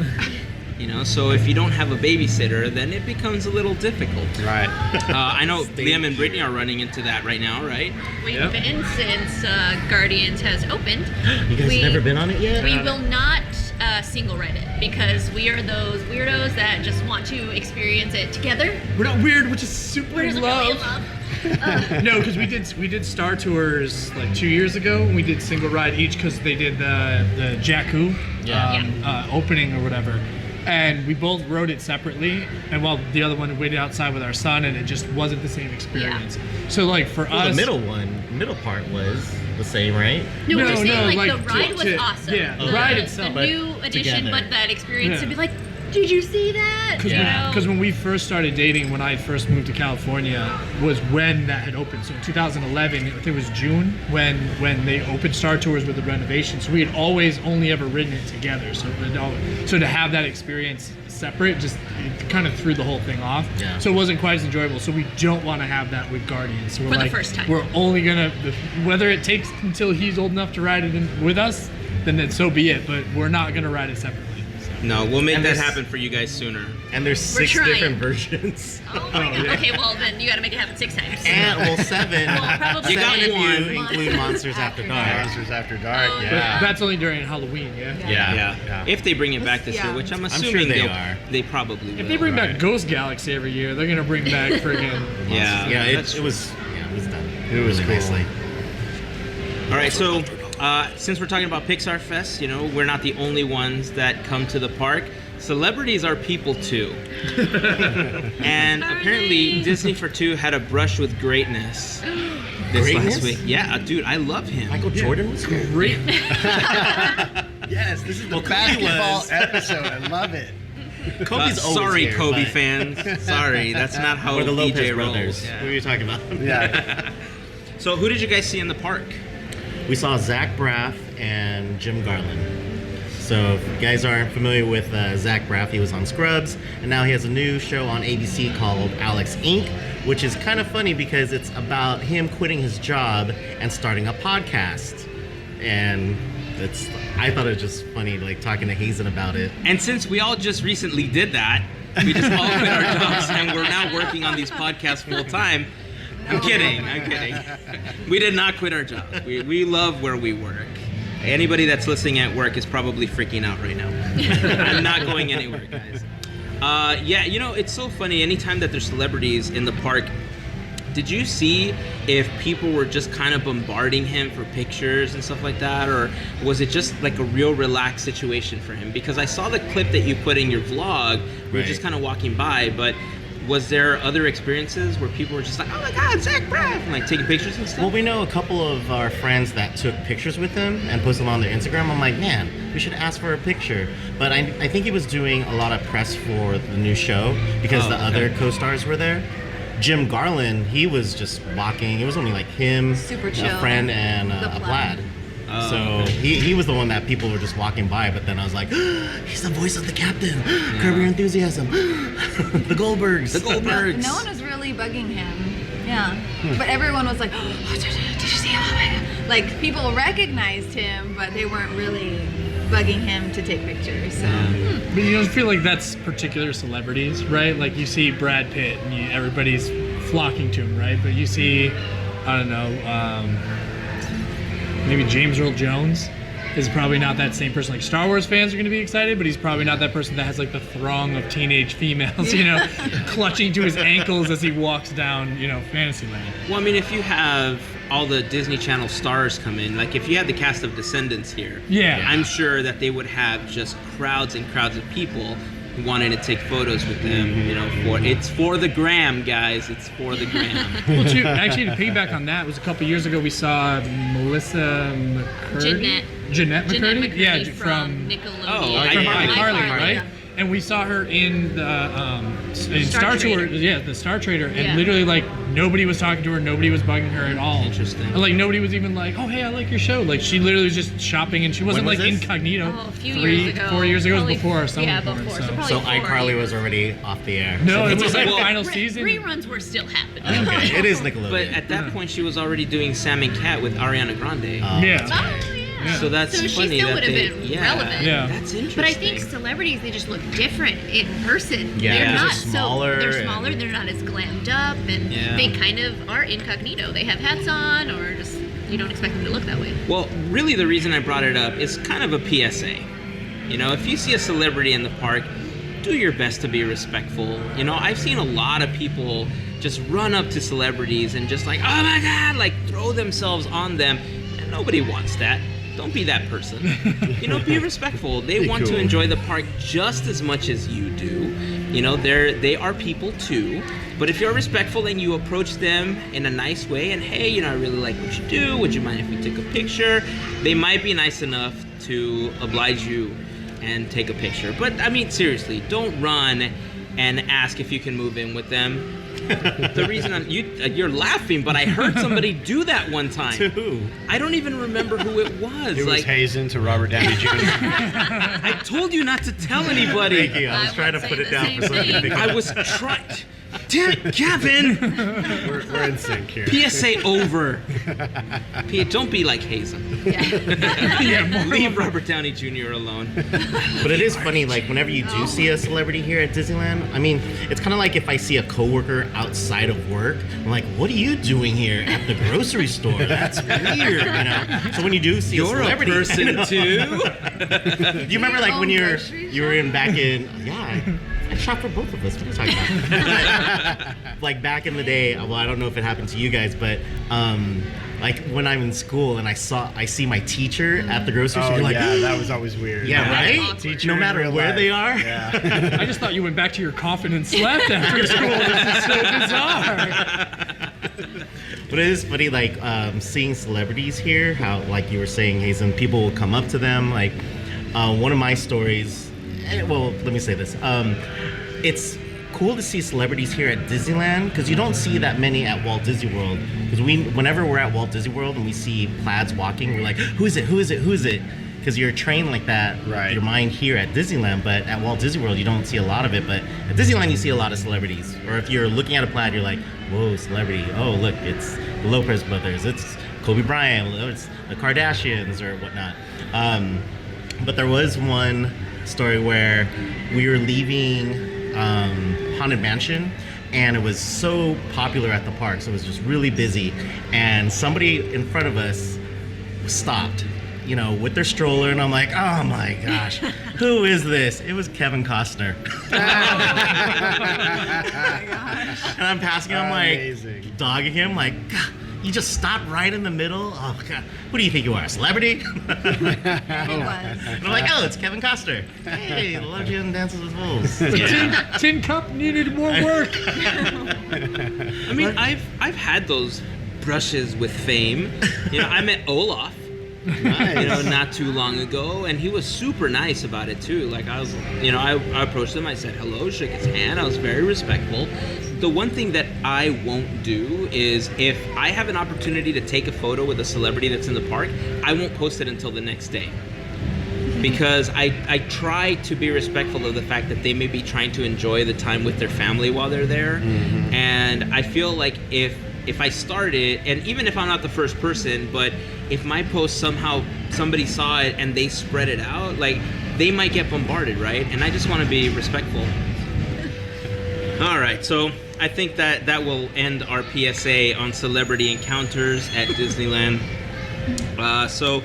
So if you don't have a babysitter, then it becomes a little difficult. Right. I know Liam and Brittany are running into that right now, right? We've been since Guardians has opened. You guys never been on it yet? We will not single ride it because we are those weirdos that just want to experience it together. We're not weird, which is super We're just really in love. No, because we did Star Tours like 2 years ago. And we did single ride each because they did the Jakku opening or whatever. And we both rode it separately, and while the other one waited outside with our son, and it just wasn't the same experience. So like for us, the middle part was the same, right? No, No, we're just saying no, like like, the ride was to- awesome. yeah, the the ride itself. the new addition, together. but that experience to Yeah. be like, did you see that? Because when we first started dating, when I first moved to California, was when that had opened. So in 2011, I think it was June, when they opened Star Tours with the renovation. So we had always only ever ridden it together. So to have that experience separate, just it kind of threw the whole thing off. Yeah. So it wasn't quite as enjoyable. So we don't want to have that with Guardians. So we're For the like, first time. we're only gonna, whether it takes until he's old enough to ride it with us, then so be it. But we're not gonna ride it separately. No, we'll make And that there's- happen for you guys sooner. And there's We're 6 trying. different versions. Oh my god. Okay, well then you gotta make it happen 6 times. And 7. Well, probably You got 7 if one. you include Monsters After Dark. Monsters After Dark. Oh, Yeah. But that's only during Halloween, yeah. Yeah. If they bring it back this year, which I'm assuming they are. They probably will. If they bring Right. back Ghost Galaxy every year, they're gonna bring back friggin' Yeah, Yeah, that's it was done. It was really cool. nicely. All right, so since we're talking about Pixar Fest, you know, we're not the only ones that come to the park. Celebrities are people too. And apparently Disney for Two had a brush with greatness this last week. Yeah, dude, I love him. Michael Jordan was here. Great. Yes, this is the Kobe basketball was. episode. I love it. Kobe's always sorry, here, Kobe but- fans. Sorry, that's not how Or the Lopez BJ brothers. rolls. What are you talking about? Yeah. So who did you guys see in the park? We saw Zach Braff and Jim Garland. So if you guys aren't familiar with Zach Braff, he was on Scrubs, and now he has a new show on ABC called Alex Inc., which is kind of funny because it's about him quitting his job and starting a podcast. And I thought it was just funny, like talking to Hazen about it. And since we all just recently did that, we just all quit our jobs and we're now working on these podcasts full time. I'm kidding. We did not quit our jobs. We love where we work. Anybody that's listening at work is probably freaking out right now. I'm not going anywhere, guys. Yeah, you know, it's so funny. Anytime that there's celebrities in the park, did you see if people were just kind of bombarding him for pictures and stuff like that? Or was it just like a real relaxed situation for him? Because I saw the clip that you put in your vlog. We were just kind of walking by, but was there other experiences where people were just like, oh my God, Zach Braff, and like taking pictures and stuff? Well, we know a couple of our friends that took pictures with him and posted them on their Instagram. I'm like, man, we should ask for a picture. But I think he was doing a lot of press for the new show because the other co-stars were there. Jim Garland, he was just walking. It was only like him, Super a chill. friend, and a Plaid. So he was the one that people were just walking by, but then I was like, he's the voice of the captain. Curb Your Enthusiasm. The Goldbergs. No one was really bugging him. Yeah. But everyone was like, oh, did you see him? Oh my God. Like, people recognized him, but they weren't really bugging him to take pictures. So. But you don't feel like that's particular celebrities, right? Like you see Brad Pitt and everybody's flocking to him, right? But you see, I don't know, maybe James Earl Jones is probably not that same person. Like Star Wars fans are going to be excited, but he's probably not that person that has like the throng of teenage females, you know, clutching to his ankles as he walks down, you know, Fantasyland. Well, I mean, if you have all the Disney Channel stars come in, like if you had the cast of Descendants here, I'm sure that they would have just crowds and crowds of people wanting to take photos with them, you know, it's for the gram, guys. It's for the gram. Well, actually, to piggyback on that, was a couple years ago we saw Melissa McCurdy. Jeanette McCurdy? McCurdy Yeah, from Nickelodeon. Oh, from iCarly, iCarly, right? Yeah. And we saw her in the in Star Tour, Trader. the Star Trader, and Yeah. literally like nobody was talking to her, nobody was bugging her at all. Interesting. And, like nobody was even like, oh hey, I like your show. Like she literally was just shopping, and she wasn't When was like this? incognito. Oh, a few years ago. 4 years ago, it was Probably- before our summer Yeah, porn, before. so. So So probably 4 iCarly years. was already off the air. No, So it was like Well, final season. Reruns were still happening. okay, it is Nickelodeon. But at that point, she was already doing Sam and Cat with Ariana Grande. Yeah. Oh, yeah. So that's so funny she still that would have they, been relevant. Yeah. That's interesting. But I think celebrities, they just look different in person. Yeah, they're they're not smaller They're and- smaller. They're not as glammed up, and Yeah. they kind of are incognito. They have hats on, or just you don't expect them to look that way. Well, really, the reason I brought it up is kind of a PSA. You know, if you see a celebrity in the park, do your best to be respectful. You know, I've seen a lot of people just run up to celebrities and just like, oh my God, like throw themselves on them. And nobody wants that. Don't be that person. You know, be respectful. They Be want to cool. enjoy the park just as much as you do. You know, they are people too. But if you're respectful and you approach them in a nice way and, hey, you know, I really like what you do. Would you mind if we took a picture? They might be nice enough to oblige you and take a picture. But, I mean, seriously, don't run and ask if you can move in with them. The reason you're laughing, but I heard somebody do that one time. To who? I don't even remember who it was. It was like, Hazen to Robert Downey Jr. I told you not to tell anybody. Thank you. I was I trying to would put say it the down same for somebody to thing. pick I up. was trying. Damn it, Gavin! We're in sync here. PSA over. Don't be like Hazen. Leave Robert Downey Jr. alone. But it is funny, like whenever you do see a celebrity here at Disneyland, I mean, it's kind of like if I see a coworker outside of work, I'm like, what are you doing here at the grocery store? That's weird, you know? So when you do see You're a a celebrity, person too. do you remember like when you were in back in, yeah, I shop for both of us. What are you talking about? like back in the day, well, I don't know if it happened to you guys, but like when I'm in school and I see my teacher at the grocery store, like, yeah, that was always weird. yeah, right? Teacher No in matter real where life. they are. Yeah. I just thought you went back to your coffin and slept after school. This is so bizarre. But it is funny, like seeing celebrities here. How, like you were saying, Hazen, people will come up to them. Like one of my stories. Well, let me say this. It's cool to see celebrities here at Disneyland because you don't see that many at Walt Disney World. Because whenever we're at Walt Disney World and we see plaids walking, we're like, who is it? Who is it? Who is it? Because you're trained like that, Right. your mind here at Disneyland, but at Walt Disney World you don't see a lot of it. But at Disneyland you see a lot of celebrities. Or if you're looking at a plaid, you're like, whoa, celebrity! Oh, look, it's the Lopez brothers, it's Kobe Bryant, it's the Kardashians or whatnot. But there was one story where we were leaving Haunted Mansion, and it was so popular at the park, so it was just really busy, and somebody in front of us stopped, you know, with their stroller, and I'm like, oh my gosh, who is this? It was Kevin Costner. And I'm passing him, like, Amazing. dogging him, like, God, you just stopped right in the middle? Oh, God. What do you think you are, a celebrity? He was. And I'm like, oh, it's Kevin Costner. Hey, the Legend Dances with Wolves. Tin Cup needed more work. I mean, I've had those brushes with fame. You know, I met Olaf, Nice. you know, not too long ago, and he was super nice about it too. Like I was, you know, I approached him, I said hello, shook his hand, I was very respectful. The one thing that I won't do is if I have an opportunity to take a photo with a celebrity that's in the park, I won't post it until the next day. Because I try to be respectful of the fact that they may be trying to enjoy the time with their family while they're there. Mm-hmm. And I feel like if I start it, and even if I'm not the first person, but if my post somehow somebody saw it and they spread it out, like they might get bombarded, right? And I just want to be respectful. All right, so I think that will end our PSA on celebrity encounters at Disneyland. So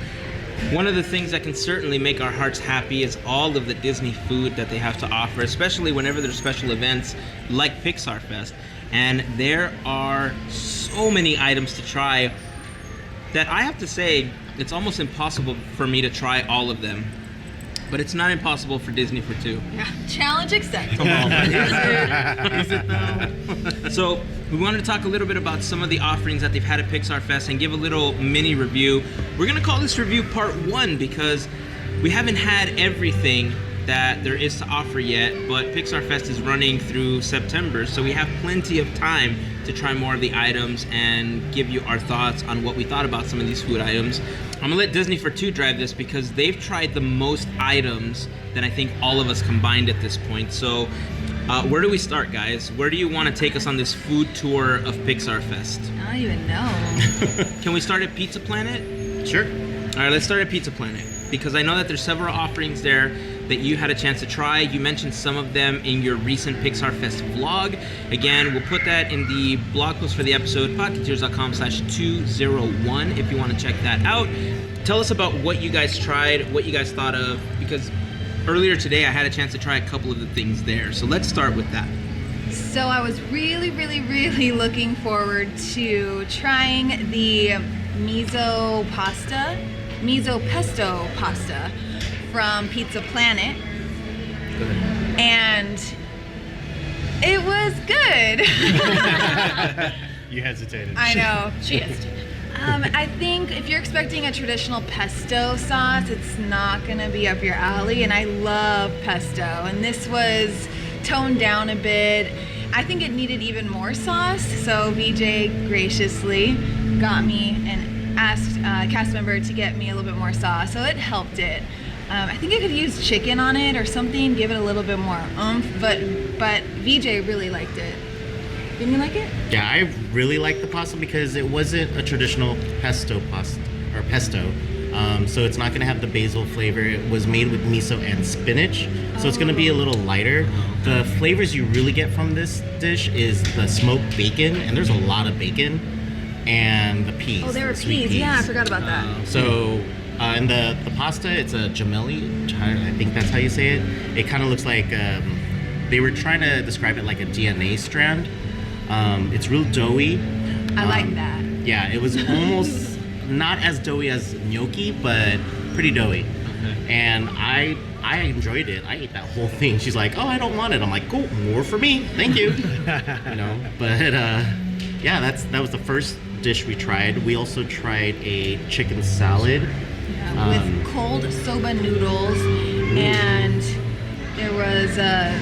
one of the things that can certainly make our hearts happy is all of the Disney food that they have to offer, especially whenever there's special events like Pixar Fest. And there are so many items to try that I have to say it's almost impossible for me to try all of them. But it's not impossible for Disney for two. Yeah. Challenge accepted. Come on. Is it though? So we wanted to talk a little bit about some of the offerings that they've had at Pixar Fest and give a little mini review. We're gonna call this review part 1 because we haven't had everything that there is to offer yet, but Pixar Fest is running through September, so we have plenty of time to try more of the items and give you our thoughts on what we thought about some of these food items. I'm gonna let Disney for 2 drive this because they've tried the most items than I think all of us combined at this point. So where do we start, guys? Where do you want to take us on this food tour of Pixar Fest? I don't even know. Can we start at Pizza Planet? Sure. All right, let's start at Pizza Planet because I know that there's several offerings there that you had a chance to try. You mentioned some of them in your recent Pixar Fest vlog. Again, we'll put that in the blog post for the episode, podketeers.com/201 if you want to check that out. Tell us about what you guys tried, what you guys thought of, because earlier today I had a chance to try a couple of the things there. So let's start with that. So I was really, really, really looking forward to trying the miso pesto pasta from Pizza Planet. And it was good. You hesitated. I know. She is. I think if you're expecting a traditional pesto sauce, it's not gonna be up your alley, and I love pesto, and this was toned down a bit. I think it needed even more sauce, so VJ graciously got me and asked a cast member to get me a little bit more sauce, so it helped it. I think I could use chicken on it or something, give it a little bit more oomph, but VJ really liked it. Didn't you like it? Yeah, I really like the pasta because it wasn't a traditional pesto pasta or pesto. So it's not gonna have the basil flavor. It was made with miso and spinach, so it's gonna be a little lighter. The flavors you really get from this dish is the smoked bacon, and there's a lot of bacon, and the peas. Oh, there were the sweet peas. Yeah, I forgot about that. So, and the pasta, it's a gemelli. I think that's how you say it. It kind of looks like they were trying to describe it like a DNA strand. It's real doughy. I like that. Yeah, it was almost not as doughy as gnocchi, but pretty doughy. And I enjoyed it. I ate that whole thing. She's like, "Oh, I don't want it." I'm like, "Cool, more for me, thank you." But yeah, that was the first dish we tried. We also tried a chicken salad with cold soba noodles, and there was a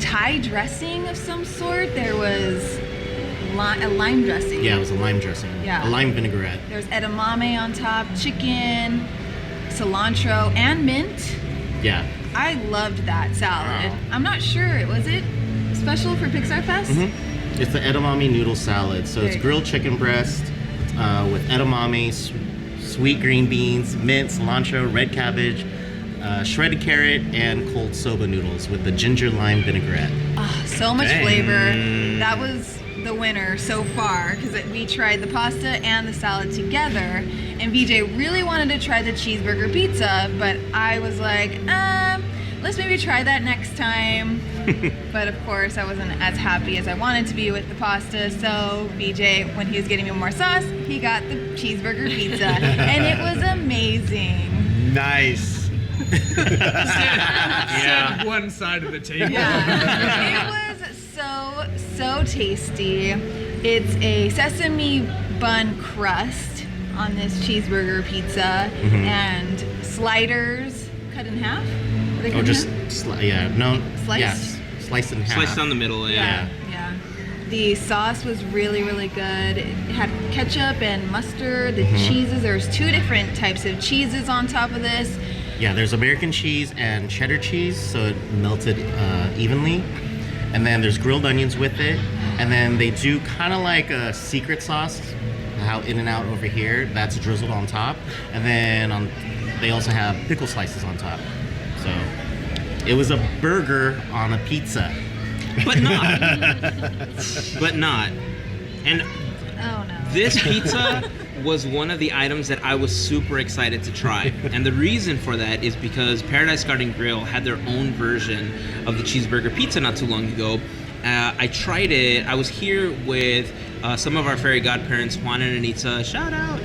Thai dressing of some sort. There was a lime dressing. Yeah, it was a lime dressing. Yeah. A lime vinaigrette. There was edamame on top, chicken, cilantro, and mint. Yeah. I loved that salad. Wow. I'm not sure. Was it special for Pixar Fest? Mm-hmm. It's the edamame noodle salad. So it's grilled chicken breast with edamame, sweet green beans, mint, cilantro, red cabbage, shredded carrot, and cold soba noodles with the ginger lime vinaigrette. Oh, so much flavor. That was the winner so far because we tried the pasta and the salad together, and VJ really wanted to try the cheeseburger pizza, but I was like, let's maybe try that next time. But of course I wasn't as happy as I wanted to be with the pasta, so VJ, when he was getting me more sauce, he got the cheeseburger pizza and it was amazing. Nice. Yeah. One side of the table. Yeah. It was so tasty. It's a sesame bun crust on this cheeseburger pizza and sliders cut in half. Are they cut in half? Sliced? Yes, sliced in half. Sliced down the middle, yeah. The sauce was really, really good. It had ketchup and mustard, the cheeses. There's 2 different types of cheeses on top of this. Yeah, there's American cheese and cheddar cheese, so it melted evenly. And then there's grilled onions with it. And then they do kind of like a secret sauce, how In-N-Out over here, that's drizzled on top. And then they also have pickle slices on top. So it was a burger on a pizza. But not. But not. And Oh no. this pizza was one of the items that I was super excited to try. And the reason for that is because Paradise Garden Grill had their own version of the cheeseburger pizza not too long ago. I tried it. I was here with some of our Fairy Godparents, Juan and Anita, shout out.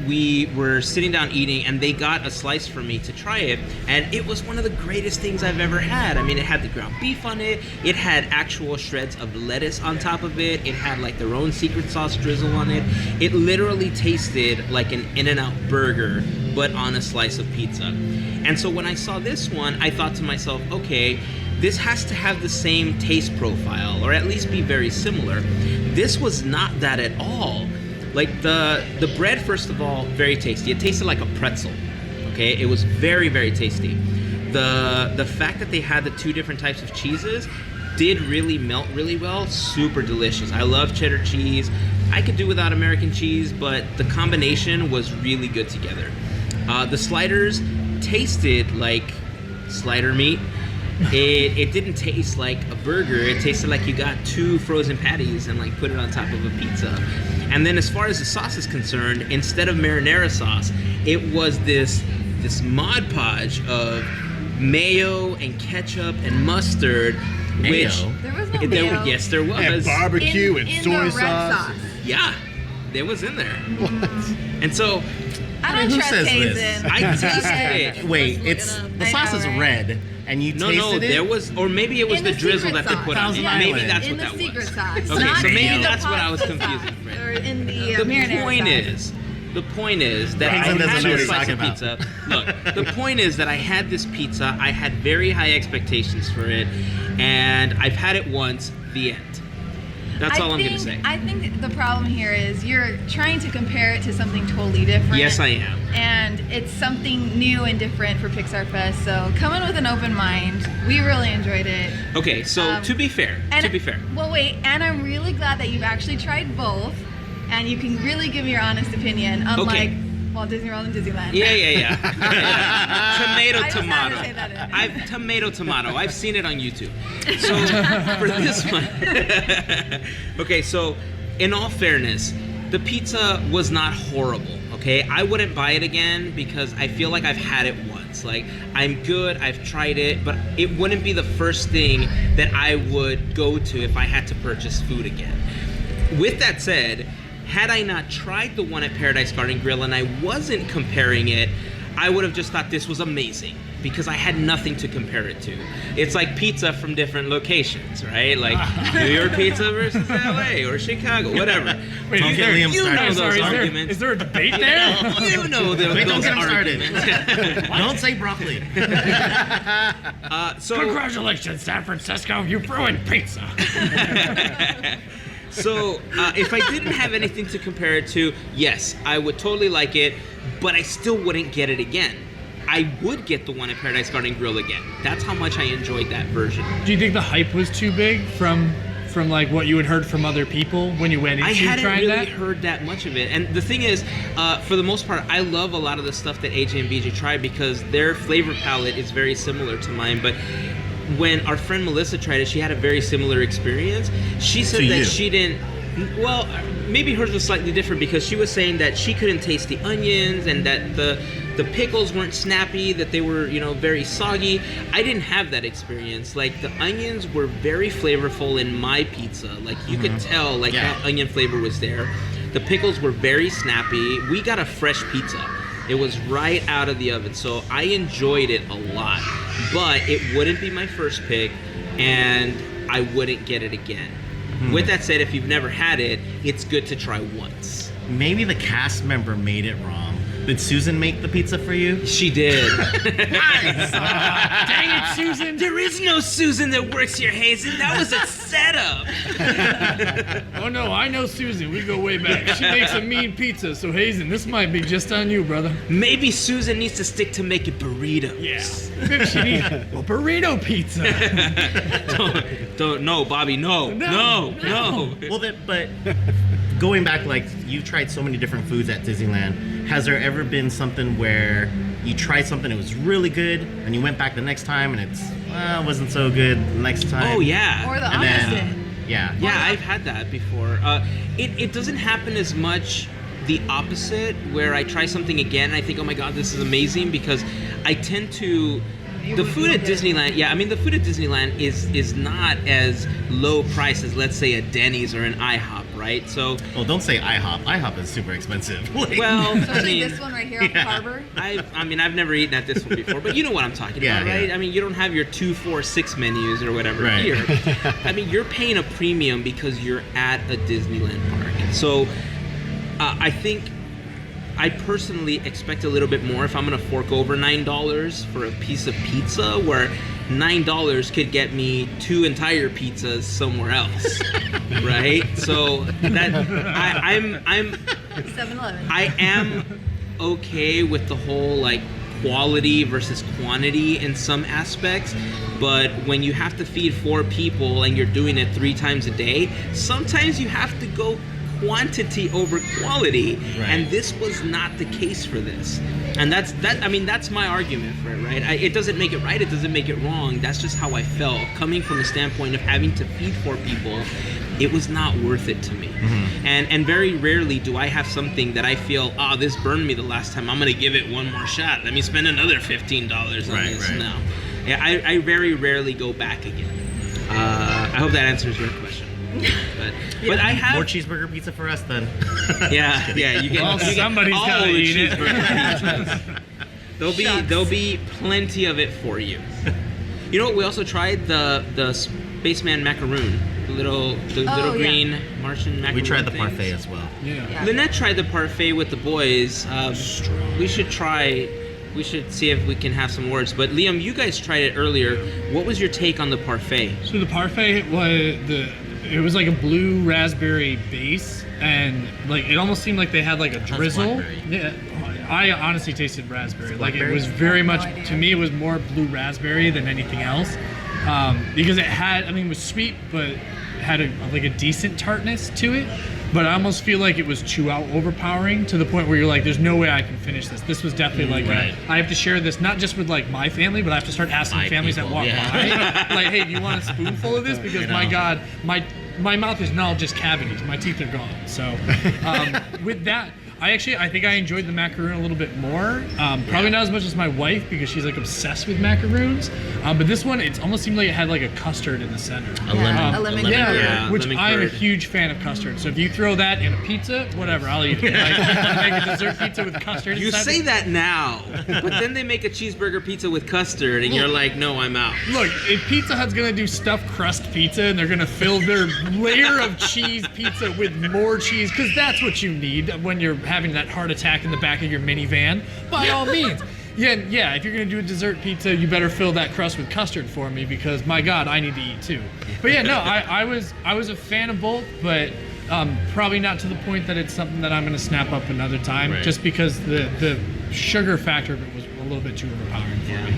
We were sitting down eating, and they got a slice for me to try it, and it was one of the greatest things I've ever had. I mean, it had the ground beef on it, it had actual shreds of lettuce on top of it, it had like their own secret sauce drizzle on it. It literally tasted like an In-N-Out burger, but on a slice of pizza. And so when I saw this one, I thought to myself, okay, this has to have the same taste profile, or at least be very similar. This was not that at all. Like the bread, first of all, very tasty. It tasted like a pretzel. Okay, it was very, very tasty. The fact that they had the 2 different types of cheeses did really melt really well. Super delicious. I love cheddar cheese. I could do without American cheese, but the combination was really good together. The sliders tasted like slider meat. It didn't taste like a burger. It tasted like you got 2 frozen patties and like put it on top of a pizza. And then as far as the sauce is concerned, instead of marinara sauce, it was this Mod Podge of mayo and ketchup and mustard. Mayo? Which There was no mayo. yes, there was. And barbecue and in soy the red sauce. Yeah, it was in there. What? And so I don't Who trust says Hazen. this? I tasted Okay. it. Wait, Let's the look it up. sauce I is know, right? red, and you No, tasted it? there was, or maybe it was In the the drizzle secret that they put on sauce. it. Thousand Maybe Island. that's In what the that secret was. sauce. Okay, not so maybe in the that's what I was pasta confusing, sauce, Fred. Or in the The marinara point is that I Hazen doesn't had know what this he's slice talking of about. pizza. Look, the point is that I had this pizza. I had very high expectations for it, and I've had it once. The end. That's all I'm gonna say. I think the problem here is you're trying to compare it to something totally different. Yes, I am. And it's something new and different for Pixar Fest. So come in with an open mind. We really enjoyed it. Okay, so to be fair, Well, wait, and I'm really glad that you've actually tried both, and you can really give your honest opinion, unlike Walt Disney World and Disneyland. Yeah. Tomato, I just had to tomato. say that in. Tomato. I've seen it on YouTube. So for this one, okay. So in all fairness, the pizza was not horrible. Okay, I wouldn't buy it again because I feel like I've had it once. once. Like, I'm good, I've tried it, but it wouldn't be the first thing that I would go to if I had to purchase food again. With that said, had I not tried the one at Paradise Garden Grill and I wasn't comparing it, I would have just thought this was amazing because I had nothing to compare it to. It's like pizza from different locations, right? Like New York pizza versus LA or Chicago, whatever. Wait, Don't get Liam started. those arguments. Is there a debate there? You know those, Wait, don't those get him started. arguments. Don't say broccoli. So Congratulations, San Francisco, you ruined pizza. So, if I didn't have anything to compare it to, yes, I would totally like it, but I still wouldn't get it again. I would get the one at Paradise Garden Grill again. That's how much I enjoyed that version. Do you think the hype was too big from like what you had heard from other people when you went into I hadn't trying really that? heard that much of it. And the thing is, for the most part, I love a lot of the stuff that AJ and BJ try because their flavor palette is very similar to mine, but when our friend Melissa tried it, she had a very similar experience. She said that she didn't. Well, maybe hers was slightly different because she was saying that she couldn't taste the onions and that the pickles weren't snappy, that they were, very soggy. I didn't have that experience. Like, the onions were very flavorful in my pizza. Like, you could tell, that onion flavor was there. The pickles were very snappy. We got a fresh pizza. It was right out of the oven, so I enjoyed it a lot. But it wouldn't be my first pick, and I wouldn't get it again. With that said, if you've never had it, it's good to try once. Maybe the cast member made it wrong. Did Susan make the pizza for you? She did. Dang it, Susan! There is no Susan that works here, Hazen. That was a setup. Oh no, I know Susan. We go way back. She makes a mean pizza, so Hazen, this might be just on you, brother. Maybe Susan needs to stick to making burritos. Yeah. Maybe she needs a burrito pizza. No, Bobby, no. Well, but going back, like, you tried so many different foods at Disneyland. Has there ever been something where you tried something, it was really good, and you went back the next time, and it wasn't so good the next time? Oh, yeah. Or the And opposite. then, yeah. Yeah, I've had that before. It doesn't happen as much the opposite, where I try something again and I think, oh my god, this is amazing, because I tend to... The food at Disneyland, the food at Disneyland is not as low price as, let's say, a Denny's or an IHOP, right? So... Well, don't say IHOP. IHOP is super expensive. Well, So this one right here on the harbor? I've never eaten at this one before, but you know what I'm talking about, right? Yeah. I mean, you don't have your 2, 4, 6 menus or whatever Right. here. I mean, you're paying a premium because you're at a Disneyland park. So, I think I personally expect a little bit more if I'm going to fork over $9 for a piece of pizza, where $9 could get me 2 entire pizzas somewhere else, right? So that I'm 7-Eleven. I am okay with the whole like quality versus quantity in some aspects, but when you have to feed 4 people and you're doing it 3 times a day, sometimes you have to go quantity over quality, and this was not the case for this. And that's my argument for it, right? It doesn't make it right, it doesn't make it wrong. That's just how I felt. Coming from a standpoint of having to feed 4 people, it was not worth it to me. And very rarely do I have something that I feel, this burned me the last time, I'm gonna give it one more shot. Let me spend another $15 on this. No. Yeah, I very rarely go back again. I hope that answers your question. But I have more cheeseburger pizza for us then. Yeah, you get. Well, you get somebody's all gotta the eat it. cheeseburger pizzas. There'll be plenty of it for you. You know what? We also tried the Spaceman macaroon, the little green Martian macaroon. We tried the things. parfait as well. Yeah. Lynette tried the parfait with the boys. We should try. We should see if we can have some words. But Liam, you guys tried it earlier. What was your take on the parfait? So the parfait was like a blue raspberry base, and like it almost seemed like they had like a drizzle. blackberry. Yeah, I honestly tasted raspberry. Like it blackberry? was very No much idea. to me. It was more blue raspberry than anything else, because it had. I mean, it was sweet, but had a decent tartness to it. But I almost feel like it was overpowering to the point where you're like, there's no way I can finish this. This was definitely like, I have to share this, not just with like my family, but I have to start asking My families people, that walk by. Like, hey, do you want a spoonful of this? Because my God, my mouth is now just cavities. My teeth are gone. So with that, I think I enjoyed the macaroon a little bit more. Probably not as much as my wife because she's like obsessed with macaroons. But this one, it almost seemed like it had like a custard in the center. A lemon. A lemon Yeah, Yeah, which lemon I'm a curd. huge fan of custard. So if you throw that in a pizza, whatever, I'll eat it. Like, you make a dessert pizza with custard You inside say it. that now, but then they make a cheeseburger pizza with custard, and you're like, no, I'm out. Look, if Pizza Hut's gonna do stuffed crust pizza and they're gonna fill their layer of cheese pizza with more cheese, because that's what you need when you're having that heart attack in the back of your minivan, by all means. Yeah, if you're gonna do a dessert pizza, you better fill that crust with custard for me because my God, I need to eat too. But yeah, no, I was a fan of both, but probably not to the point that it's something that I'm gonna snap up another time, Right. just because the sugar factor of it was a little bit too overpowering for me.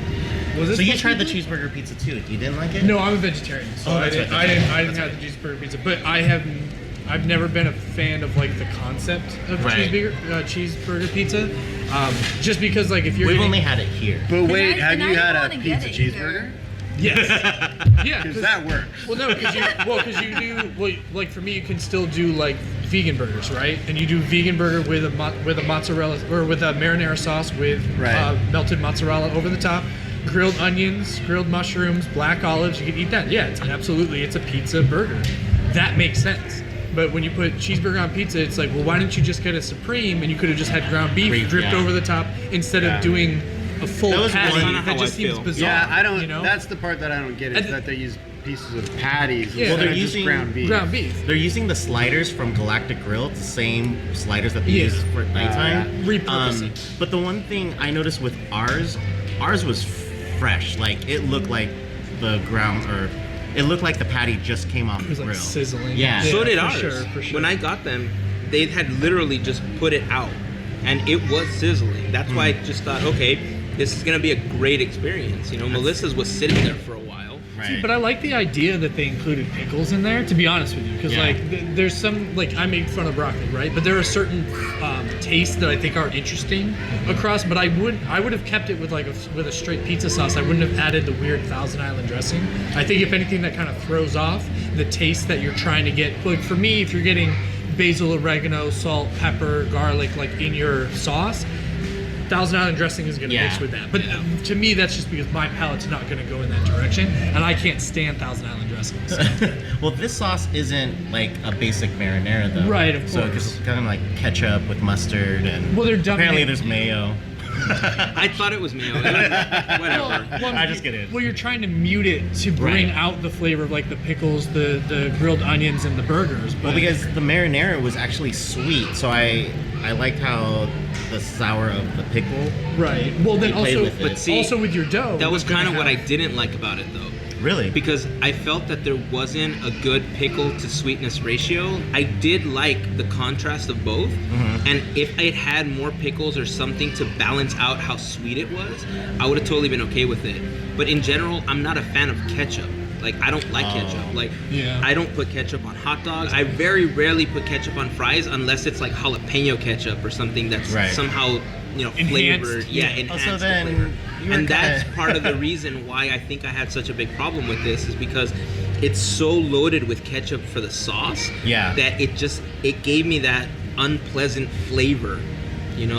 Was this So you supposed tried to the be- cheeseburger pizza too. You didn't like it? No, I'm a vegetarian, so Oh, I that's didn't right. have the cheeseburger pizza. But I've never been a fan of like the concept of Right. cheeseburger pizza, just because like if you're We've eating- only had it here. But wait, And have I you don't had a wanna get pizza it cheeseburger? yes, yeah, Because that works. Well, no, because you do like for me, you can still do like vegan burgers, right? And you do vegan burger with a mozzarella or with a marinara sauce with Right. melted mozzarella over the top, grilled onions, grilled mushrooms, black olives. You can eat that. Yeah, it's a pizza burger. That makes sense. But when you put cheeseburger on pizza, it's like, well, why didn't you just get a supreme and you could have just had ground beef Beef, dripped yeah. over the top instead Yeah. of doing a full That was patty? one- kinda That how just I seems feel. bizarre. Yeah, I don't. You know? That's the part that I don't get is And- that they use pieces of patties Yeah. instead Well, they're of just using ground beef. ground beef. They're using the sliders from Galactic Grill, the same sliders that they Yeah. use for nighttime. Repurpose it. But the one thing I noticed with ours was fresh. Like it looked like the ground, or it looked like the patty just came off It was the like grill. sizzling. Yeah. So did for ours. Sure, for sure. When I got them, they had literally just put it out, and it was sizzling. That's why I just thought, okay, this is gonna be a great experience. You know, Melissa's was sitting there for a while. Right. But I like the idea that they included pickles in there, to be honest with you, because Yeah. like there's some, like I made fun of broccoli, right? But there are certain tastes that I think are interesting across. But I would have kept it with like with a straight pizza sauce. I wouldn't have added the weird Thousand Island dressing. I think if anything, that kind of throws off the taste that you're trying to get. Like for me, if you're getting basil, oregano, salt, pepper, garlic, like in your sauce, Thousand Island dressing is going to Yeah. mix with that. But to me, that's just because my palate's not going to go in that direction, and I can't stand Thousand Island dressing. So. Well, this sauce isn't like a basic marinara though. Right, of So course. it's kind of like ketchup with mustard and. Well, they're dumping apparently it- there's mayo. I thought it was mayo. Whatever. I just get it. Well, you're trying to mute it to bring Right. out the flavor of like the pickles, the grilled onions, and the burgers. But Well, because the marinara was actually sweet, so I liked how the sour of the pickle. right. Well, then You played also, with it. But see, also with your dough. That was you're gonna kind of what I have- didn't like about it, though. Really? Because I felt that there wasn't a good pickle to sweetness ratio. I did like the contrast of both, and if it had more pickles or something to balance out how sweet it was, I would have totally been okay with it. But in general, I'm not a fan of ketchup. Like, I don't like ketchup. Like, Yeah. I don't put ketchup on hot dogs. I very rarely put ketchup on fries unless it's like jalapeno ketchup or something that's Right. somehow, Enhanced, flavored. yeah. Enhanced Also, the then flavor. you were And that's kinda- part of the reason why I think I had such a big problem with this is because it's so loaded with ketchup for the sauce Yeah. that it gave me that unpleasant flavor,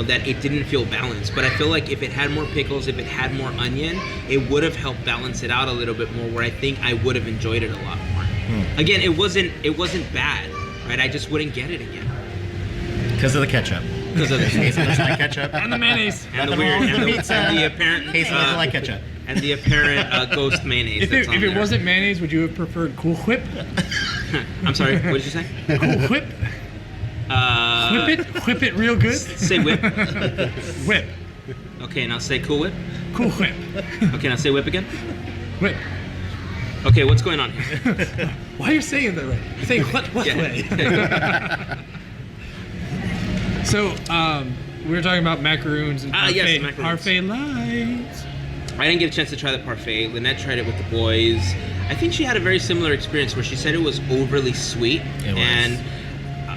that it didn't feel balanced. But I feel like if it had more pickles, if it had more onion, it would have helped balance it out a little bit more, where I think I would have enjoyed it a lot more. Again, it wasn't bad, right? I just wouldn't get it again Because of the ketchup. because of the Tastes nothing like ketchup. And the mayonnaise. and the Nothing weird wrong with and the, pizza. and the apparent Tastes nothing like ketchup. and the apparent ghost mayonnaise. If that's it, on if it there. wasn't mayonnaise, would you have preferred Cool Whip? I'm sorry, what did you say? Cool Whip? Whip it real good? Say whip. Whip. Okay, now say Cool Whip. Cool Whip. Okay, now say whip again. Whip. Okay, what's going on here? Why are you saying that right? You're saying what Yeah. way? So, we were talking about macaroons and Ah, parfait, yes, macaroons. parfait lights. I didn't get a chance to try the parfait. Lynette tried it with the boys. I think she had a very similar experience where she said it was overly sweet. It was. And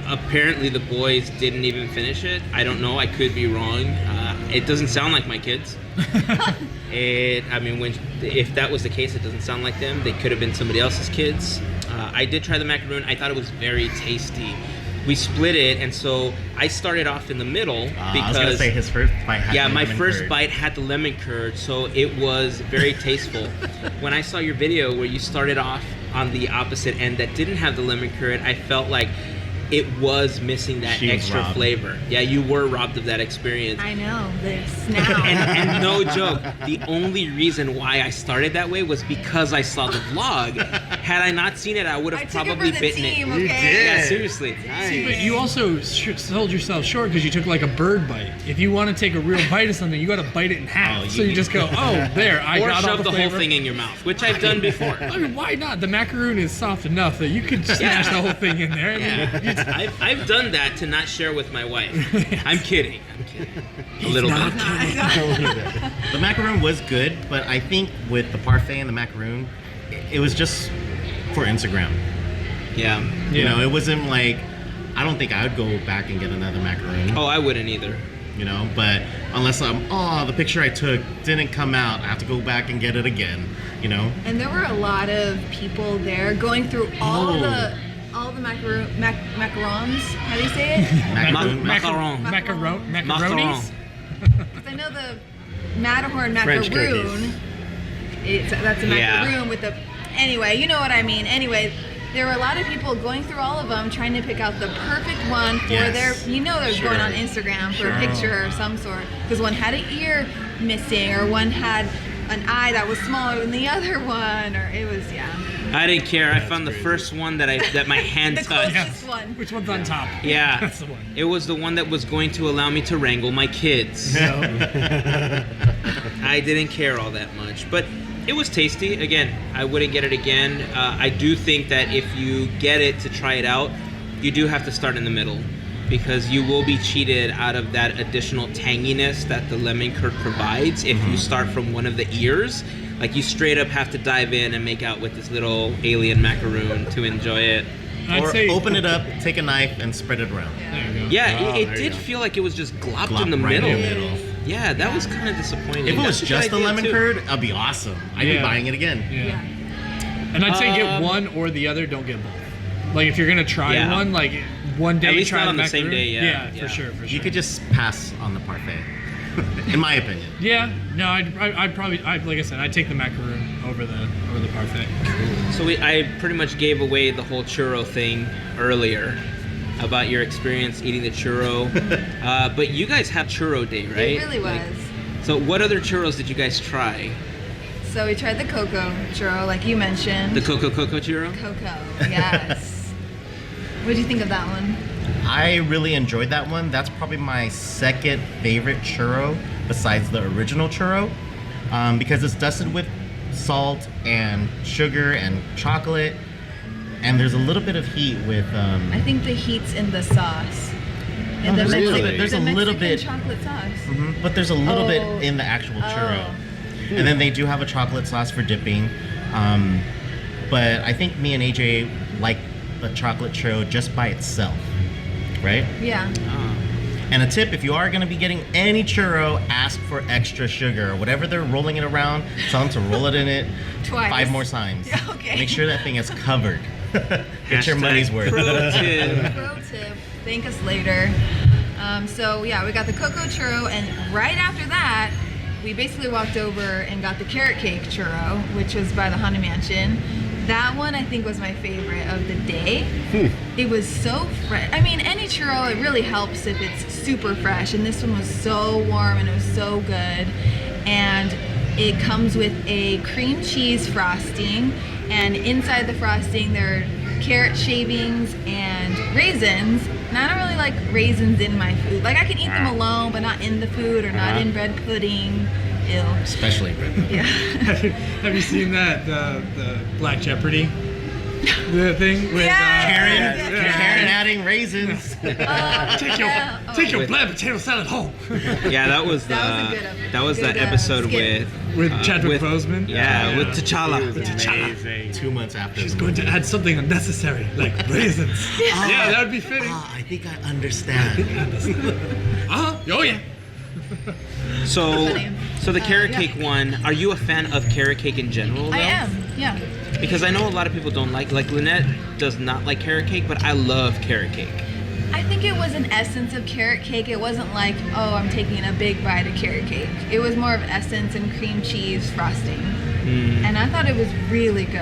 apparently the boys didn't even finish it. I don't know. I could be wrong. It doesn't sound like my kids. If that was the case, it doesn't sound like them. They could have been somebody else's kids. I did try the macaroon. I thought it was very tasty. we split it, and so I started off in the middle because I was gonna say his first bite had my lemon first curd. bite had the lemon curd, so it was very tasteful. When I saw your video where you started off on the opposite end that didn't have the lemon curd, I felt like it was missing that She was extra robbed. flavor. Yeah, you were robbed of that experience. I know this now. And no joke, the only reason why I started that way was because I saw the vlog. Had I not seen it, I would have I took probably it for the bitten team, it. okay? You did. Yeah, seriously. See, but you also sold yourself short because you took like a bird bite. If you want to take a real bite of something, you got to bite it in half. Oh, So you just go, oh, there, I Or got all shove the whole flavor. thing in your mouth, which I've done before. I mean, why not? The macaroon is soft enough that you could smash the whole thing in there. I mean, Yeah, I've done that to not share with my wife. I'm kidding. A little bit. The macaroon was good, but I think with the parfait and the macaroon, it was just for Instagram. Yeah. You know, it wasn't like, I don't think I would go back and get another macaroon. Oh, I wouldn't either. You know, but unless the picture I took didn't come out, I have to go back and get it again. You know. And there were a lot of people there going through all the macarons. How do you say it? Macaroon. Macaron. Macaronis? Because I know the Matterhorn French macaroon. That's a Yeah. macaroon with the. Anyway, you know what I mean. Anyway, there were a lot of people going through all of them trying to pick out the perfect one for Yes. their. You know, they're Sure. going on Instagram for a picture of some sort. Because one had an ear missing, or one had an eye that was smaller than the other one, or it was I didn't care. I found the first one that my hand the touched. closest one. Which one's on top? Yeah. That's the one. It was the one that was going to allow me to wrangle my kids. I didn't care all that much, but it was tasty. Again, I wouldn't get it again. I do think that if you get it to try it out, you do have to start in the middle, because you will be cheated out of that additional tanginess that the lemon curd provides if you start from one of the ears. Like, you straight up have to dive in and make out with this little alien macaroon to enjoy it. I'd Or say open it up, take a knife, and spread it around. There you go. Yeah, Oh, it there you did go. feel like it was just glopped Glop in the right middle. in the middle. Yeah, that was kind of disappointing. If it was That's a good just the idea, lemon too. curd, that'd be awesome. I'd be Yeah. buying it again. Yeah. Yeah. And I'd say get Um, one or the other, don't get both. Like, if you're going to try Yeah. one, like, one day At least try not on the same macaroon. day, yeah. For sure. You could just pass on the parfait, in my opinion. Yeah, no, I'd probably, like I said, I'd take the macaroon over the parfait. So I pretty much gave away the whole churro thing earlier about your experience eating the churro. But you guys have churro day, right? It really was. Like, so what other churros did you guys try? So we tried the cocoa churro, like you mentioned. The Coco churro? Cocoa, yes. What did you think of that one? I really enjoyed that one. That's probably my second favorite churro besides the original churro, because it's dusted with salt and sugar and chocolate, and there's a little bit of heat with. I think the heat's in the sauce. No, there's a little Mexican- bit. There's the a little Mexican bit. chocolate sauce. Mhm, but there's a little bit Oh. in the actual churro, Oh. and then they do have a chocolate sauce for dipping. But I think me and AJ like the chocolate churro just by itself, right? Yeah. And a tip, if you are going to be getting any churro, ask for extra sugar. Whatever they're rolling it around, tell them to roll it in it Twice. 5 more times. Yeah, okay. Make sure that thing is covered. Get your Hashtag money's worth. pro tip. Pro tip. Thank us later. So yeah, we got the cocoa churro, and right after that, we basically walked over and got the carrot cake churro, which was by the Haunted Mansion. That one I think was my favorite of the day. It was so fresh. I mean, any churro, it really helps if it's super fresh, and this one was so warm and it was so good. And it comes with a cream cheese frosting, and inside the frosting there are carrot shavings and raisins. And I don't really like raisins in my food. Like, I can eat them alone, but not in the food or not in bread pudding. Ew. Especially bread. Yeah. Have you seen that the Black Jeopardy? The thing with Yeah. Karen adding raisins. take your black potato salad home Yeah, that was the That was a good episode. that was the Good, episode skit. with Chadwick Boseman. Yeah, with T'Challa. Amazing. 2 months after. She's the going to movie. add something unnecessary like raisins. Yeah, that would be fitting. I think I understand. Oh yeah. So Funny. so the carrot yeah. cake one, are you a fan of carrot cake in general though? I am. Yeah. Because I know a lot of people don't like Lynette does not like carrot cake, but I love carrot cake. I think it was an essence of carrot cake. It wasn't like, oh, I'm taking a big bite of carrot cake. It was more of essence and cream cheese frosting. And I thought it was really good.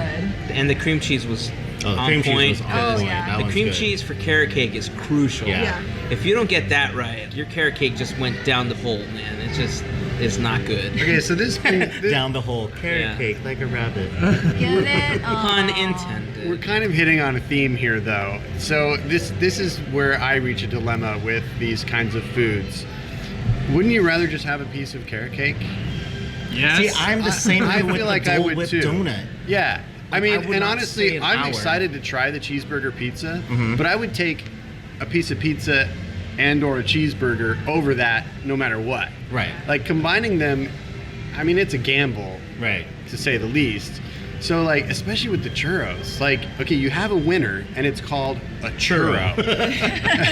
And the cream cheese was on cream point. cheese was on point. yeah. That The one's cream good. cheese for carrot cake is crucial. Yeah. If you don't get that right, your carrot cake just went down the hole, man. It just is not good. Okay, so this Down the hole, carrot Yeah. cake like a rabbit. Get it? Pun Aw. intended. we're kind of hitting on a theme here, though. So this is where I reach a dilemma with these kinds of foods. Wouldn't you rather just have a piece of carrot cake? Yes. See, I'm the same I way with feel the like I Dole would Whip too. donut. Yeah. I Like, mean, I would and not honestly, stay an I'm hour. excited to try the cheeseburger pizza, but I would take a piece of pizza and or a cheeseburger over that no matter what. Right. Like combining them, I mean, it's a gamble Right. to say the least. So like, especially with the churros, like, okay, you have a winner and it's called a churro.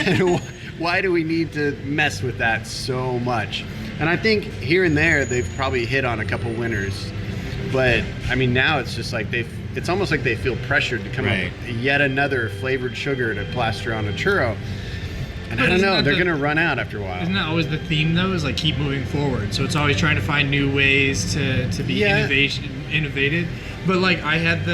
And why do we need to mess with that so much? And I think here and there they've probably hit on a couple winners, but I mean now it's just like it's almost like they feel pressured to come Right. up with yet another flavored sugar to plaster on a churro. And But I don't isn't know, that they're the- gonna run out after a while. Isn't that always the theme though? Is like keep moving forward. So it's always trying to find new ways to be Yeah. innovated. But like I had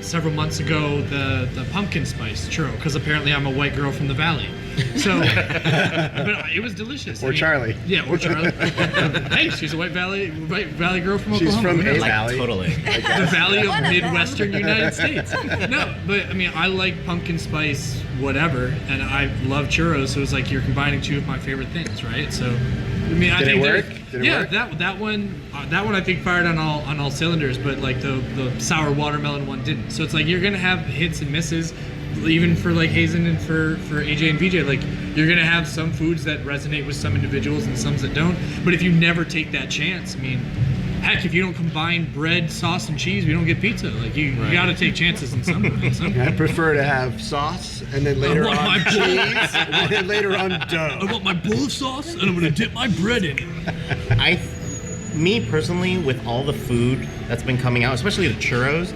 several months ago the pumpkin spice churro because apparently I'm a white girl from the valley. So but it was delicious. Or Charlie. Yeah, or Charlie. Hey, she's a white valley girl from She's Oklahoma. from Who knows? a valley. Totally. The valley of One of them. Midwestern United States. No, but I mean, I like pumpkin spice, whatever, and I love churros. So it's like you're combining two of my favorite things, right? So, I mean, I Did it think work? that- Did it yeah, work? that one I think fired on all cylinders, but like the sour watermelon one didn't. So it's like you're gonna have hits and misses. Even for like Hazen and for AJ and VJ, like you're gonna have some foods that resonate with some individuals and some that don't. But if you never take that chance, I mean, heck, if you don't combine bread, sauce, and cheese, we don't get pizza. Like you gotta take chances in some way. I prefer to have sauce and then later want on my cheese and then later on dough. I want my bowl of sauce and I'm gonna dip my bread in it. Me personally, with all the food that's been coming out, especially the churros,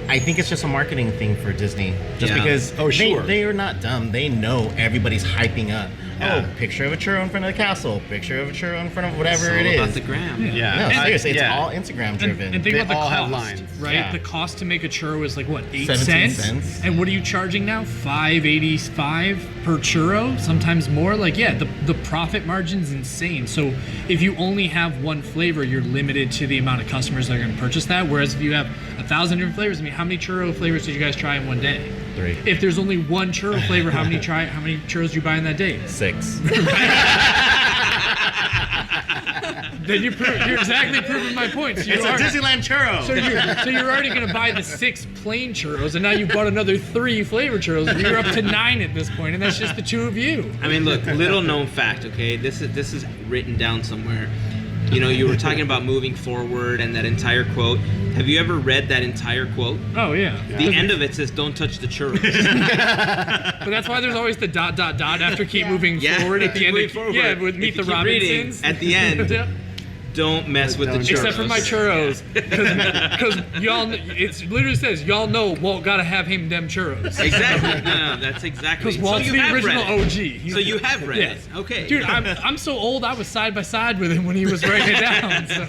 I think it's just a marketing thing for Disney. Just Yeah. because Oh, sure. they are not dumb. They know everybody's hyping up. Yeah. Oh, picture of a churro in front of the castle. Picture of a churro in front of whatever It's all it about is. the gram. Yeah. No, seriously, it's yeah. all Instagram driven. And think They about the all cost, have lines. right? Yeah. The cost to make a churro is like what, 8 17 cents? cents. And what are you charging now? $5.85 per churro, sometimes more. Like, yeah, the profit margin's insane. So if you only have one flavor, you're limited to the amount of customers that are going to purchase that. Whereas if you have 1,000 different flavors, I mean, how many churro flavors did you guys try in one day? 3. If there's only one churro flavor, how many churros do you buy in that day? 6. Then you're exactly proving my point. So It's a Disneyland churro. So you're already gonna buy the 6 plain churros, and now you bought another 3 flavored churros. You're up to 9 at this point, and that's just the 2 of you. I mean, look, little known fact, okay? This is written down somewhere. You know, you were talking about moving forward and that entire quote. Have you ever read that entire quote? Oh yeah. The end of it says, "Don't touch the churros." But that's why there's always the ... after keep Yeah. moving Yeah, forward at keep the end. moving forward. Yeah, with Meet If the you keep reading, Robinsons. at the end, Yep. don't mess with the Don't. churros. Except for my churros, because y'all, it literally says y'all know Walt gotta have him them churros. Exactly. No, that's exactly. Because Walt's you the have original read it. OG. So you have read Yeah. it. Okay. Dude, I'm so old. I was side by side with him when he was writing it down. So.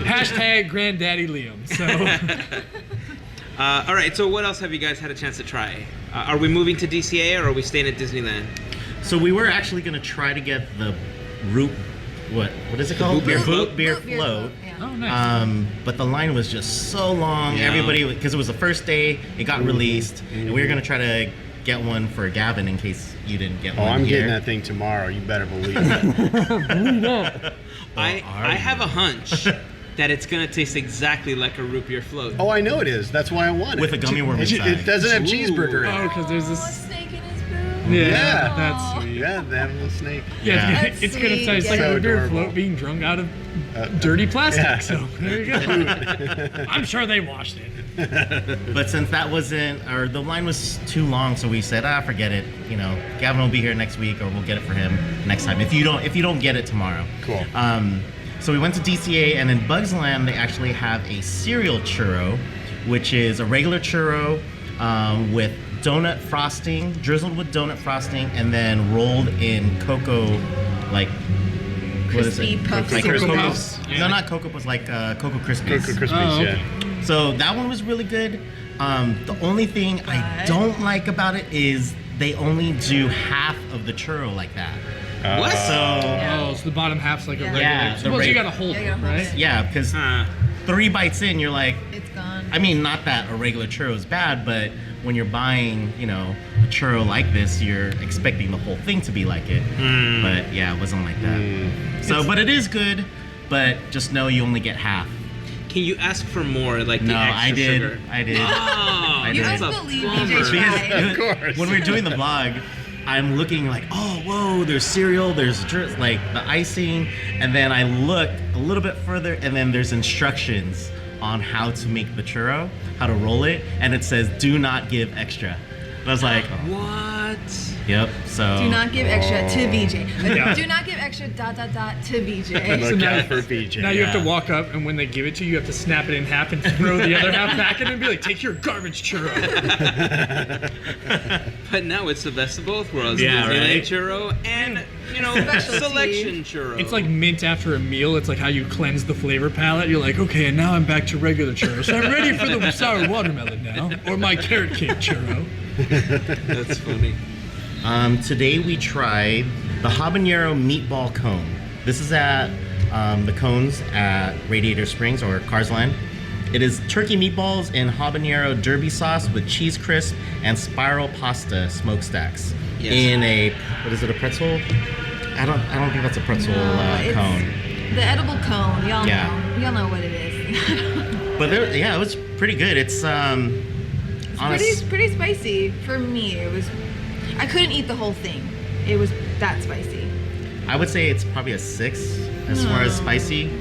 Hashtag Granddaddy Liam. So All right. So what else have you guys had a chance to try? Are we moving to DCA or are we staying at Disneyland? So we were actually going to try to get the root, what is it called? Root beer float? Root beer Root beer float. Yeah. oh nice. But the line was just so long. Yeah. Everybody, because it was the first day, it got released, and we were gonna try to get one for Gavin in case you didn't get Oh, one I'm here. getting that thing tomorrow. You better believe it. I have a hunch that it's gonna taste exactly like a root beer float. Oh, I know it is. That's why I want it. With a gummy worm It, inside. it doesn't have Ooh. cheeseburger in Oh, it. because there's Oh, a this. snake in his boot. Yeah, Yeah. that's sweet. Yeah, they have a little snake. Yeah, Yeah. it's That's gonna sweet. taste like So a root beer adorable. float being drunk out of dirty plastic. Yeah. So there you go. I'm sure they washed it. But since that wasn't, or the line was too long, so we said, forget it. You know, Gavin will be here next week, or we'll get it for him next time. If you don't get it tomorrow. Cool. So we went to DCA, and in Bugs Land, they actually have a cereal churro, which is a regular churro with donut frosting, drizzled with donut frosting, and then rolled in cocoa, like what is Crispy it? puffs. Like Cocoa Cocoa Puffs? No, not Cocoa Puffs, like Cocoa Krispies. Cocoa Krispies, Oh, okay. yeah. So that one was really good. The only thing I don't like about it is they only do half of the churro like that. What? Oh, so the bottom half's like a regular. Yeah, the Suppose you reg- gotta hold Yeah, you it, gotta hold right? it. Yeah, because 3 bites in, you're like, It's gone. I mean, not that a regular churro is bad, but when you're buying, you know, a churro like this, you're expecting the whole thing to be like it. But yeah, it wasn't like that. So, but it is good, but just know you only get half. Can you ask for more, like the No, extra I did. sugar? I did. Oh, I You did. guys that's a believe bummer. DJ tried. Of course. When we were doing the vlog, I'm looking like, oh, whoa, there's cereal, there's like the icing, and then I look a little bit further, and then there's instructions on how to make the churro, how to roll it, and it says, do not give extra. And I was like, What? yep, so. Do not give extra to VJ. Yeah. Do not give extra ... to VJ. Look now- out for BJ. Now you have Yeah. to walk up, and when they give it to you, you have to snap it in half and throw the other half back at it and be like, take your garbage churro. But now it's the best of both worlds. Yeah, Disneyland right? churro and, you know, Specialty. selection churro. It's like mint after a meal. It's like how you cleanse the flavor palette. You're like, okay, and now I'm back to regular churro. So I'm ready for the sour watermelon now, or my carrot cake churro. That's funny. Today we tried the habanero meatball cone. This is at the cones at Radiator Springs or Carsland. It is turkey meatballs in habanero derby sauce with cheese crisp and spiral pasta smokestacks Yes. in a, what is it, a pretzel? I don't think that's a pretzel It's cone. The edible cone. Y'all Yeah. know. Y'all know what it is. But yeah, it was pretty good. It's Pretty spicy for me. It was. I couldn't eat the whole thing. It was that spicy. I would say it's probably a 6 as far as spicy.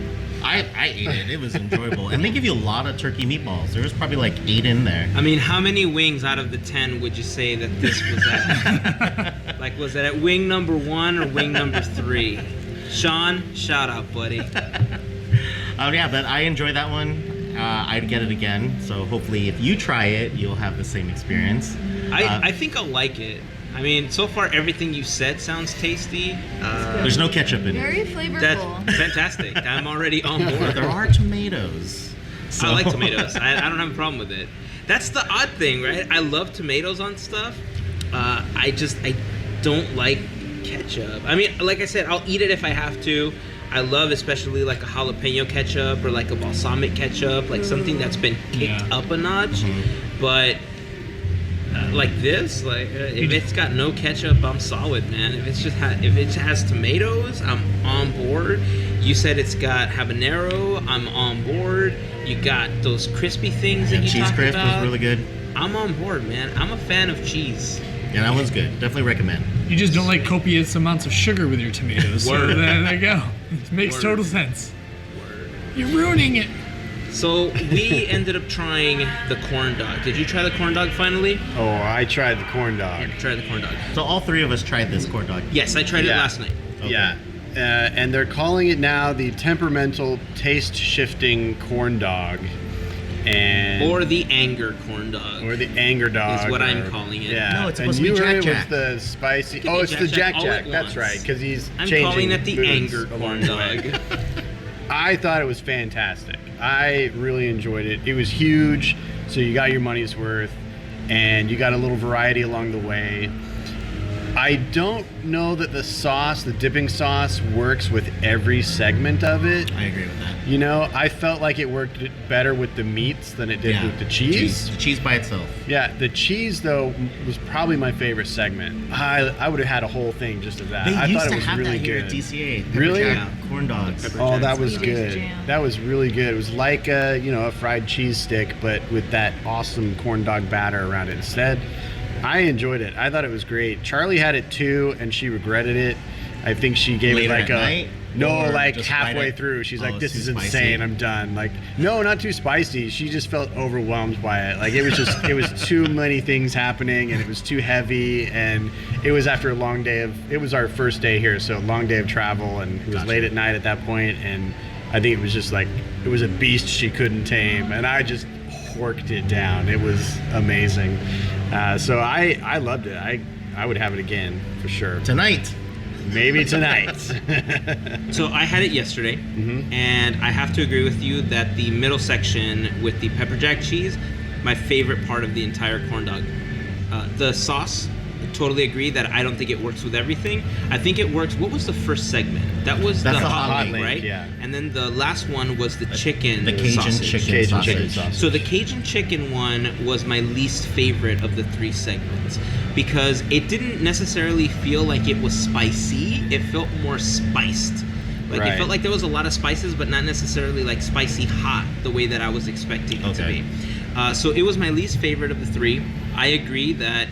I ate it. It was enjoyable. And they give you a lot of turkey meatballs. There was probably like 8 in there. I mean, how many wings out of the 10 would you say that this was at? Like, was it at wing number 1 or wing number 3? Sean, shout out, buddy. Oh yeah, but I enjoyed that one. I'd get it again. So hopefully if you try it, you'll have the same experience. I think I'll like it. I mean, so far everything you said sounds tasty. There's no ketchup in it. Very flavorful. That's fantastic. I'm already on But board. there are tomatoes. So. I like tomatoes. I don't have a problem with it. That's the odd thing, right? I love tomatoes on stuff. I don't like ketchup. I mean, like I said, I'll eat it if I have to. I love especially like a jalapeno ketchup or like a balsamic ketchup, like something that's been kicked up a notch. But like this, like if it's got no ketchup, I'm solid, man. If it has tomatoes, I'm on board. You said it's got habanero, I'm on board. You got those crispy things that you cheese talked crisp about. was really good. I'm on board, man. I'm a fan of cheese. Yeah, that one's good. Definitely recommend. You just don't like copious amounts of sugar with your tomatoes. So Word. there you go. It makes Word. total sense. You're ruining it. So we ended up trying the corn dog. Did you try the corn dog finally? Oh, I tried the corn dog. Try the corn dog. So all 3 of us tried this corn dog. Yes, I tried it Yeah. last night. Okay. Yeah. And they're calling it now the temperamental taste shifting corn dog. And Or the anger corn dog. or the anger dog. Is what I'm or- calling it. Yeah. No, it's and supposed to be you were Jack in Jack. with the spicy. Could Oh, be it's Jack the Jack Jack all Jack. at That's once. right, because he's I'm changing calling it the moods anger along corn the way. dog. I thought it was fantastic. I really enjoyed it. It was huge, so you got your money's worth, and you got a little variety along the way. I don't know that the sauce, the dipping sauce, works with every segment of it. I agree with that. You know, I felt like it worked better with the meats than it did with the cheese. Cheese by itself. Yeah, the cheese though was probably my favorite segment. I would have had a whole thing just of that. They I used thought it to was have really that here good. at DCA. Pepper Really? jack corn dogs. Oh, that was DJ's good. jam. That was really good. It was like a fried cheese stick, but with that awesome corn dog batter around it instead. I enjoyed it. I thought it was great. Charlie had it too, and she regretted it. I think she gave Later it like at night? no, Or like just halfway right at- through. She's Oh, like, it's "This too is spicy. insane. I'm done." Like, no, not too spicy. She just felt overwhelmed by it. Like it was too many things happening, and it was too heavy. And it was after a long day it was our first day here, so a long day of travel, and it was late at night at that point. And I think it was just like it was a beast she couldn't tame, and I just horked it down. It was amazing. So I loved it. I would have it again for sure. Tonight. Maybe tonight. So I had it yesterday, and I have to agree with you that the middle section with the pepper jack cheese, my favorite part of the entire corn dog. The sauce, totally agree that I don't think it works with everything. I think it works. What was the first segment? That's the hot link, right? Yeah. And then the last one was the chicken The Cajun sausage. chicken sausage. So the Cajun chicken one was my least favorite of the 3 segments because it didn't necessarily feel like it was spicy. It felt more spiced. Like it felt like there was a lot of spices, but not necessarily like spicy hot the way that I was expecting it to be. So it was my least favorite of the 3. I agree that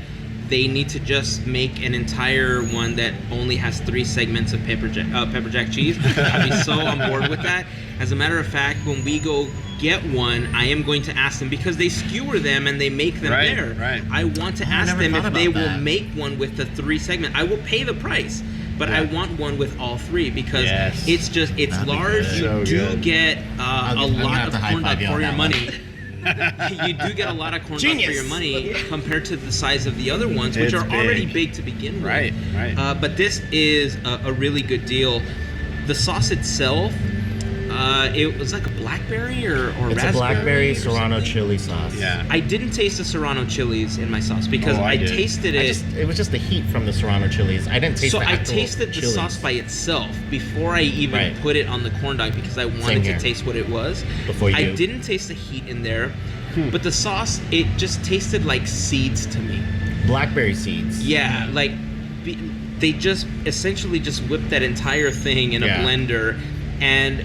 they need to just make an entire one that only has 3 segments of pepper jack cheese. I'd be so on board with that. As a matter of fact, when we go get one, I am going to ask them because they skewer them and they make them there. Right. I want to ask them if they will make one with the 3 segment. I will pay the price, but I want one with all 3 because it's large. You do get a lot of corn dog for your money. You do get a lot of corn dog for your money compared to the size of the other ones, which are already big to begin with. Right. But this is a really good deal. The sauce itself, it was like a blackberry or It's raspberry. a blackberry or serrano something. chili sauce. Yeah. I didn't taste the serrano chilies in my sauce because I did. tasted it. It was just the heat from the serrano chilies. I didn't taste So the I actual tasted the chilies. sauce by itself before I even put it on the corn dog because I wanted to taste what it was. Before you I do. didn't taste the heat in there, but the sauce, it just tasted like seeds to me. Blackberry seeds. Yeah, like they just essentially just whipped that entire thing in a blender, and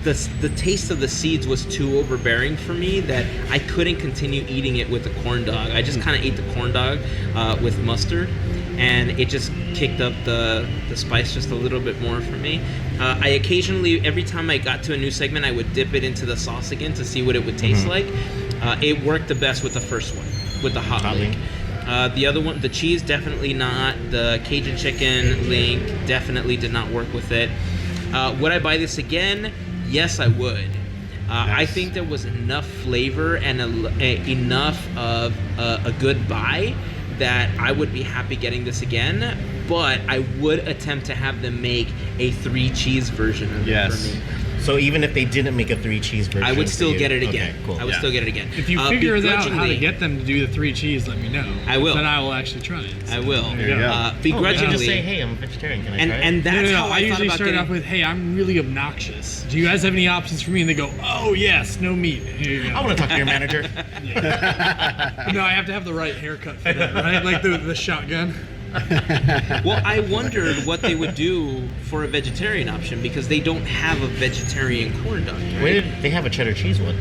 the taste of the seeds was too overbearing for me that I couldn't continue eating it with the corn dog. I just kind of ate the corn dog with mustard, and it just kicked up the spice just a little bit more for me. I occasionally, every time I got to a new segment, I would dip it into the sauce again to see what it would taste like. It worked the best with the first one, with the hot link. The other one, the cheese, definitely not. The Cajun chicken link definitely did not work with it. Would I buy this again? Yes, I would. I think there was enough flavor and enough of a good buy that I would be happy getting this again, but I would attempt to have them make a 3 cheese version of it for me. So even if they didn't make a 3 cheese version, I would still get it again. Okay, cool. I would still get it again. If you figure out how to get them to do the 3 cheese, let me know. I will. Then I will actually try it. So I will. there you go. Begrudgingly. Just say, hey, I'm a vegetarian. Can I try it? And that's No, how I I thought usually about start getting... off with, hey, I'm really obnoxious. Do you guys have any options for me? And they go, oh, yes, no meat. Here you go. I want to talk to your manager. No, I have to have the right haircut for that, right? Like the shotgun. Well, I wondered what they would do for a vegetarian option because they don't have a vegetarian corn dog. Right? Where did they have a cheddar cheese one?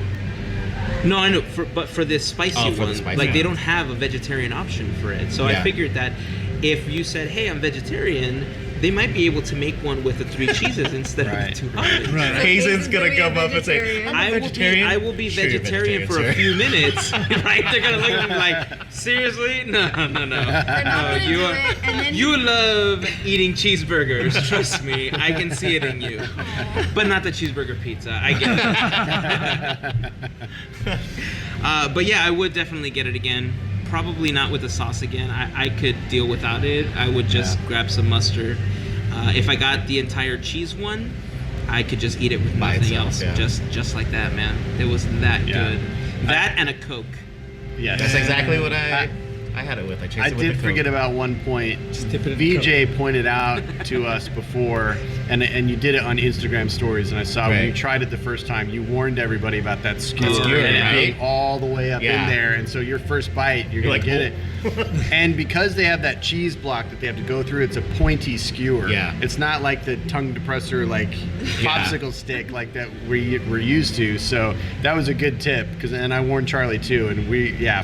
No, I know, but for this spicy Oh, for the one, spicy like one. they don't have a vegetarian option for it. So I figured that if you said, "Hey, I'm vegetarian," they might be able to make one with the 3 cheeses instead of the 2 hot. Right. Hazen's gonna come up and say, vegetarian. I'm a vegetarian. I will be Sure, you're vegetarian for a sir. few minutes, right? They're gonna look at me like, seriously? No. They're not gonna do it, and then You love eating cheeseburgers. Trust me, I can see it in you. But not the cheeseburger pizza. I get it. But yeah, I would definitely get it again. Probably not with the sauce again. I could deal without it. I would just grab some mustard. If I got the entire cheese one, I could just eat it with By nothing itself, else. yeah. Just like that, man. It was that good. That and a Coke. Yes. That's exactly what I had it with. I chased I it with did the forget Coke. about one point. Just dip it in VJ pointed out to us before, and you did it on Instagram stories, and I saw when you Right. tried it the first time, you warned everybody about that skewer, skewer, and it right? being all the way up Yeah. in there, and so your first bite, you're gonna like, get it. And because they have that cheese block that they have to go through, it's a pointy skewer. Yeah. It's not like the tongue depressor, like popsicle stick, like that we're used to. So that was a good tip, and I warned Charlie too. And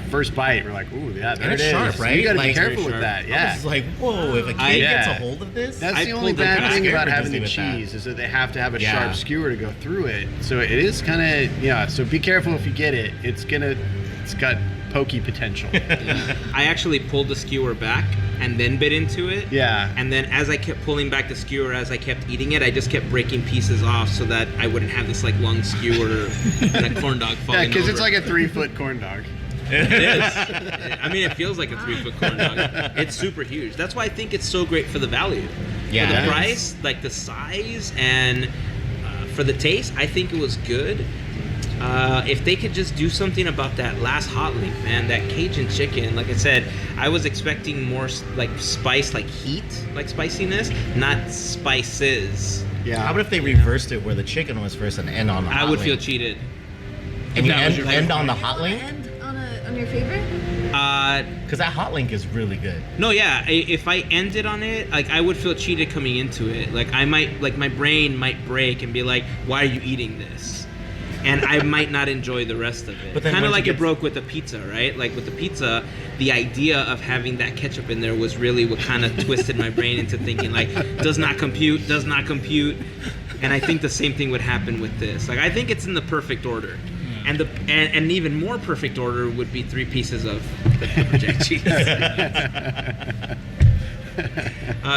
first bite, we're like, ooh, yeah, there And it it's is. sharp, right? You got to be Like, careful very with sharp. that. Yeah. I was like, whoa, if a kid gets a hold of this? That's I the only pulled the bad kind of thing scared about for having Disney the with that. cheese is that they have to have a Yeah. sharp skewer to go through it. So it is kind of, so be careful if you get it. It's got pokey potential. I actually pulled the skewer back and then bit into it. Yeah. And then as I kept pulling back the skewer, as I kept eating it, I just kept breaking pieces off so that I wouldn't have this like long skewer and a corn dog falling Yeah, because it's over. like a 3-foot corn dog. It is. I mean, it feels like a 3-foot corn dog. It's super huge. That's why I think it's so great for the value. Yeah. For the price, like the size, and for the taste, I think it was good. If they could just do something about that last hot link, man, that Cajun chicken, like I said, I was expecting more like spice, like heat, like spiciness, not spices. Yeah. How about if they reversed it where the chicken was first and end on the hot I would feel link? cheated. And you That was your end on the favorite. hot link? And on your favorite? Because that hot link is really good. No, yeah. If I ended on it, like I would feel cheated coming into it. Like I might, like my brain might break and be like, "Why are you eating this?" And I might not enjoy the rest of it. But then Kind of once like you it get- broke with the pizza, right? Like with the pizza, the idea of having that ketchup in there was really what kind of twisted my brain into thinking like, does not compute. And I think the same thing would happen with this. Like I think it's in the perfect order. And an even more perfect order would be 3 pieces of pepper jack cheese.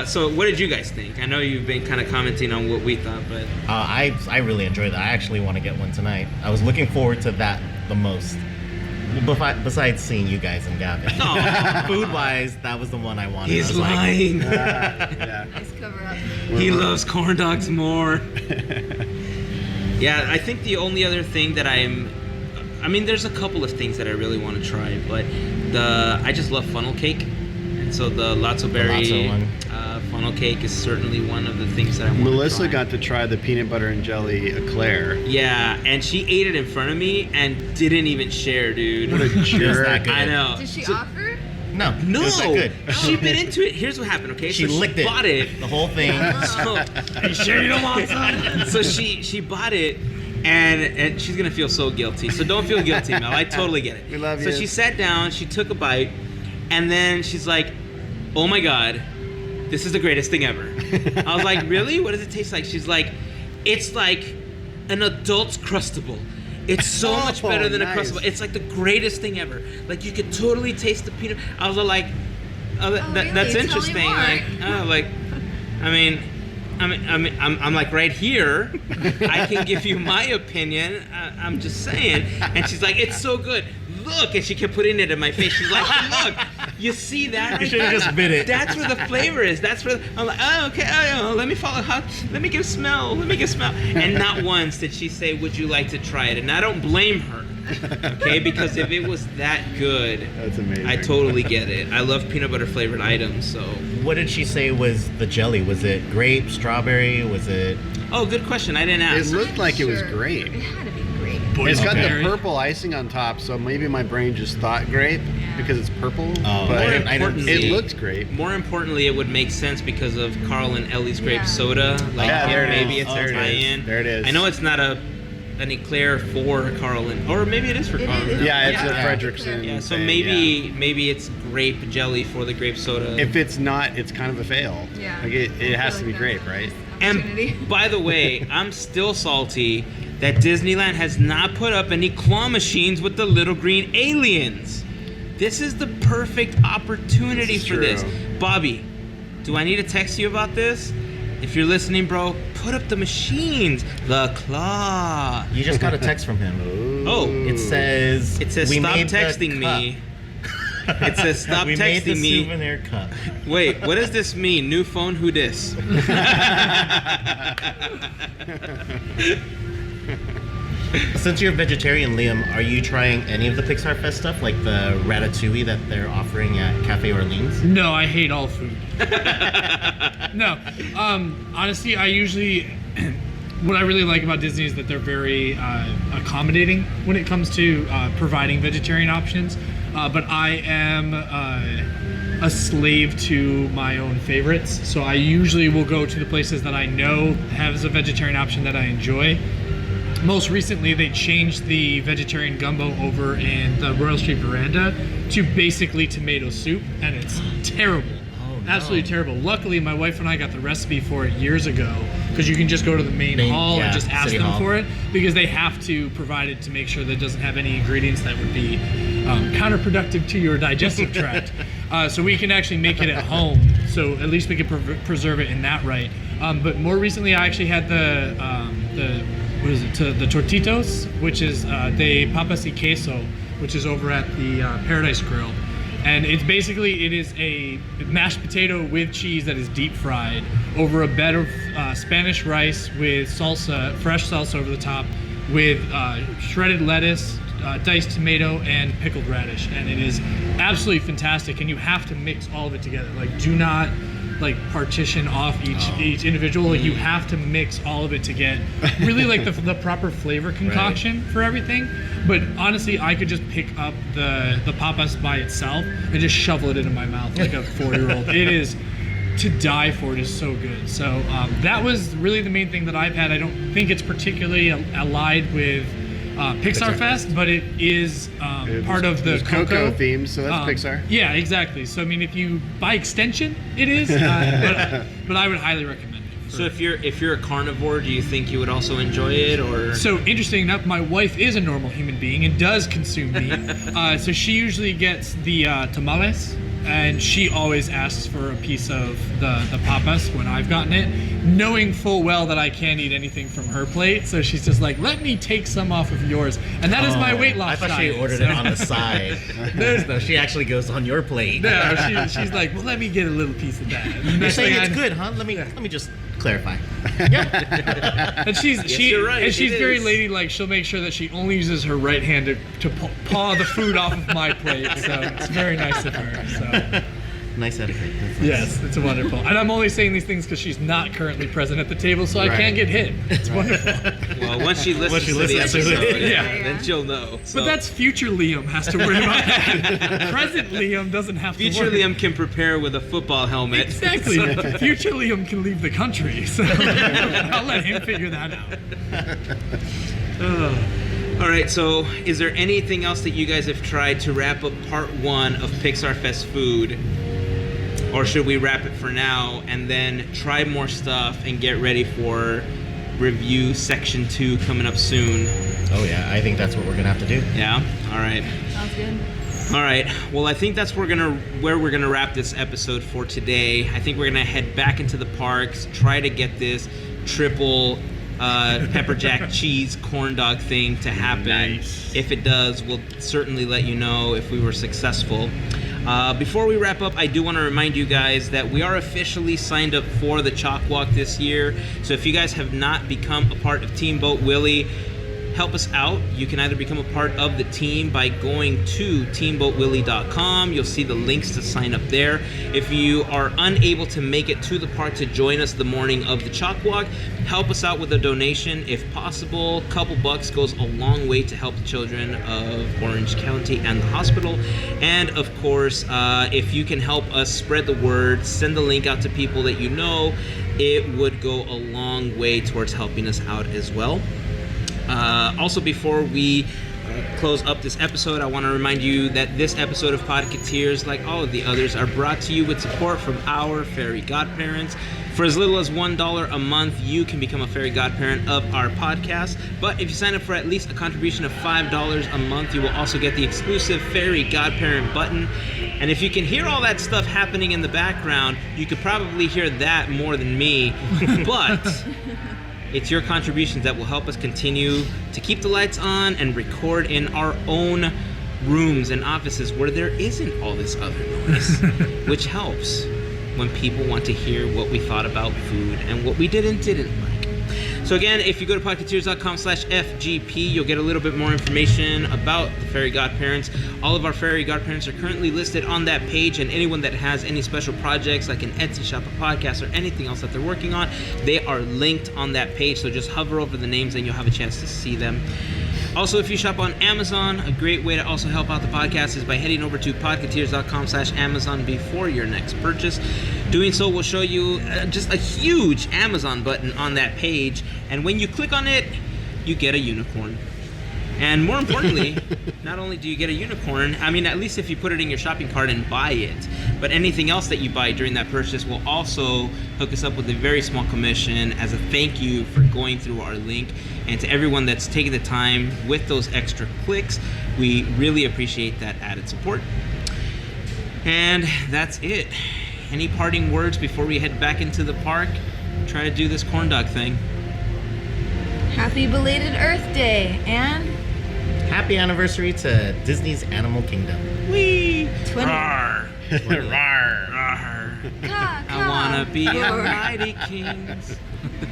So what did you guys think? I know you've been kind of commenting on what we thought, but I really enjoyed that. I actually want to get one tonight. I was looking forward to that the most. Besides seeing you guys and Gavin. Aw. Food-wise, that was the one I wanted. I he's was like, lying. Yeah. Nice cover up. He loves corn dogs more. Yeah, I think the only other thing that I mean, there's a couple of things that I really want to try, but I just love funnel cake. And so the Lotso berry Lotso one. Funnel cake is certainly one of the things that I want Melissa to try. got to try the peanut butter and jelly eclair. Yeah, and she ate it in front of me and didn't even share, dude. What a It was jerk. that good. I know. Did she So- offer? No, No, it was that good. she bit into it. Here's what happened, okay? She so licked she it. bought it. The whole thing. So, are you sure you don't want some? So she bought it, and she's gonna feel so guilty. So don't feel guilty, Mel. I totally get it. We love so you. she sat down, she took a bite, and then she's like, "Oh my god, this is the greatest thing ever." I was like, "Really? What does it taste like?" She's like, "It's like an adult's Crustable. It's so much better than nice. a Crustable. It's like the greatest thing ever. Like you could totally taste the peanut." I was like, really? "That's Tell me interesting." more. I'm like right here. I can give you my opinion. I'm just saying. And she's like, "It's so good. Look," and she kept putting it in my face. She's like, "Look, you see that? You Right should have there? just bit it. That's where the flavor is. That's where." I'm like, "Oh, okay. Oh, let me follow. Let me give smell. Let me give smell." And not once did she say, "Would you like to try it?" And I don't blame her. Okay, because if it was that good, That's amazing. I totally get it. I love peanut butter flavored items, so. What did she say was the jelly? Was it grape, strawberry? Was it? Oh, good question. I didn't It ask. looked like it was Sure. great. It had to be great. It's got the Boysenberry. purple icing on top, so maybe my brain just thought grape because it's purple. Oh, but more it importantly- looked great. More importantly, it would make sense because of Carl and Ellie's grape Yeah. soda. Like, Yeah, there it maybe is. it's There a it is. tie-in. There it is. I know it's not an eclair for Carl and, or maybe it is for It Carl. is. Yeah, it's a yeah. Frederickson. Yeah, so thing, maybe it's grape jelly for the grape soda. yeah. If it's not, it's kind of a fail. Yeah. Like it has I to feel be like grape, that's right? an opportunity. And by the way, I'm still salty that Disneyland has not put up any claw machines with the little green aliens. This is the perfect opportunity This is for this. true. Bobby, do I need to text you about this? If you're listening, bro, put up the machines. The claw. You just got a text from him. Oh, It says. it says "We stop made the texting me. It says stop we made the texting me. souvenir cup. Wait, what does this mean? New phone, who dis? Since you're a vegetarian, Liam, are you trying any of the Pixar Fest stuff, like the ratatouille that they're offering at Cafe Orleans? No, I hate all food. No, honestly, I usually what I really like about Disney is that they're very accommodating when it comes to providing vegetarian options. But I am a slave to my own favorites, so I usually will go to the places that I know has a vegetarian option that I enjoy. Most recently, they changed the vegetarian gumbo over in the Royal Street Veranda to basically tomato soup, and it's terrible. Absolutely terrible. Luckily, my wife and I got the recipe for it years ago, because you can just go to the main hall yeah, and just ask City them Hall. for it, because they have to provide it to make sure that it doesn't have any ingredients that would be counterproductive to your digestive tract. So we can actually make it at home, so at least we can preserve it in that right. But more recently, I actually had the what is it? The tortitos, which is de papas y queso, which is over at the Paradise Grill. And it is a mashed potato with cheese that is deep fried over a bed of Spanish rice with salsa, fresh salsa over the top, with shredded lettuce, diced tomato, and pickled radish. And it is absolutely fantastic. And you have to mix all of it together. Like, do not partition off each individual. Like, you have to mix all of it to get really like the proper flavor concoction for everything. But honestly, I could just pick up the papas by itself and just shovel it into my mouth like a 4-year-old. It is to die for. It is so good. So that was really the main thing that I've had. I don't think it's particularly allied with Pixar Fest, but it is part of the Coco theme, so that's Pixar. Yeah, exactly. So I mean, if you by extension, it is. But I would highly recommend it. So if you're a carnivore, do you think you would also enjoy it, or? So interesting enough, my wife is a normal human being and does consume meat. So she usually gets the tamales, and she always asks for a piece of the papas when I've gotten it, knowing full well that I can't eat anything from her plate. So she's just like, let me take some off of yours. And that is my weight loss I thought diet, she ordered it on the side. No, she actually goes on your plate. No, she's like, well, let me get a little piece of that. And You're saying it's good, huh? Let me just clarify. And she's right, and she's it very is. ladylike. She'll make sure that she only uses her right hand to paw the food off of my plate. So it's very nice of her. So. Nice etiquette. That's nice. Yes, it's wonderful. And I'm only saying these things because she's not currently present at the table, so I Right. can't get hit. It's wonderful. Well, once she listens to the listens to episode, it. Yeah. then she'll know. So. But that's future Liam has to worry about that. Present Liam doesn't have to future worry. Liam can prepare with a football helmet. Exactly. Future Liam can leave the country, so I'll let him figure that out. All right, so is there anything else that you guys have tried to wrap up part 1 of Pixar Fest food? Or should we wrap it for now and then try more stuff and get ready for review section 2 coming up soon? Oh yeah, I think that's what we're gonna have to do. Yeah? All right. Sounds good. All right. Well, I think that's where we're gonna wrap this episode for today. I think we're gonna head back into the parks, try to get this triple pepper jack cheese corn dog thing to happen. Nice. If it does, we'll certainly let you know if we were successful. Before we wrap up, I do want to remind you guys that we are officially signed up for the Chalk Walk this year. So if you guys have not become a part of Team Boat Willie, help us out. You can either become a part of the team by going to teamboatwillie.com. You'll see the links to sign up there. If you are unable to make it to the park to join us the morning of the Chalk Walk, help us out with a donation if possible. A couple bucks goes a long way to help the children of Orange County and the hospital. And of course, if you can help us spread the word, send the link out to people that you know, it would go a long way towards helping us out as well. Also, before we close up this episode, I want to remind you that this episode of Podketeers, like all of the others, are brought to you with support from our Fairy Godparents. For as little as $1 a month, you can become a Fairy Godparent of our podcast. But if you sign up for at least a contribution of $5 a month, you will also get the exclusive Fairy Godparent button. And if you can hear all that stuff happening in the background, you could probably hear that more than me. But it's your contributions that will help us continue to keep the lights on and record in our own rooms and offices where there isn't all this other noise, which helps when people want to hear what we thought about food and what we did and didn't like. So again, if you go to podketeers.com/FGP, you'll get a little bit more information about the Fairy Godparents. All of our Fairy Godparents are currently listed on that page, and anyone that has any special projects like an Etsy shop, a podcast, or anything else that they're working on, they are linked on that page. So just hover over the names and you'll have a chance to see them. Also, if you shop on Amazon, a great way to also help out the podcast is by heading over to podketeers.com/Amazon before your next purchase. Doing so will show you just a huge Amazon button on that page, and when you click on it, you get a unicorn. And more importantly, not only do you get a unicorn, I mean, at least if you put it in your shopping cart and buy it, but anything else that you buy during that purchase will also hook us up with a very small commission as a thank you for going through our link. And to everyone that's taking the time with those extra clicks, we really appreciate that added support. And that's it. Any parting words before we head back into the park? Try to do this corn dog thing. Happy belated Earth Day and happy anniversary to Disney's Animal Kingdom. Whee! 20. Rawr. Rawr. I wanna be a mighty kings.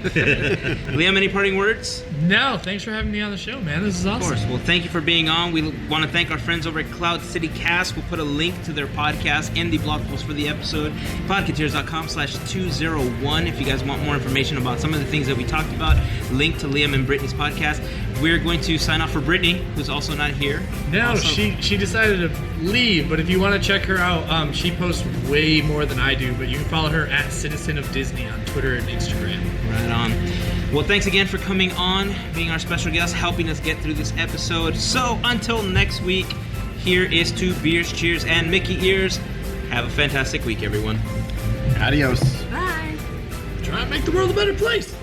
Liam, any parting words? No, thanks for having me on the show, man. This is awesome. Of course. Well, thank you for being on. We want to thank our friends over at Cloud City Cast. We'll put a link to their podcast in the blog post for the episode. Podketeers.com/201 if you guys want more information about some of the things that we talked about. Link to Liam and Brittany's podcast. We're going to sign off for Brittany, who's also not here. No, Also- she decided to leave, but if you want to check her out, she posts way more than I do, but you can follow her at Citizen of Disney on Twitter and Instagram. Right on. Well, thanks again for coming on, being our special guest, helping us get through this episode. So until next week, here is to beers, cheers, and Mickey ears. Have a fantastic week, everyone. Adios. Bye. Try and make the world a better place.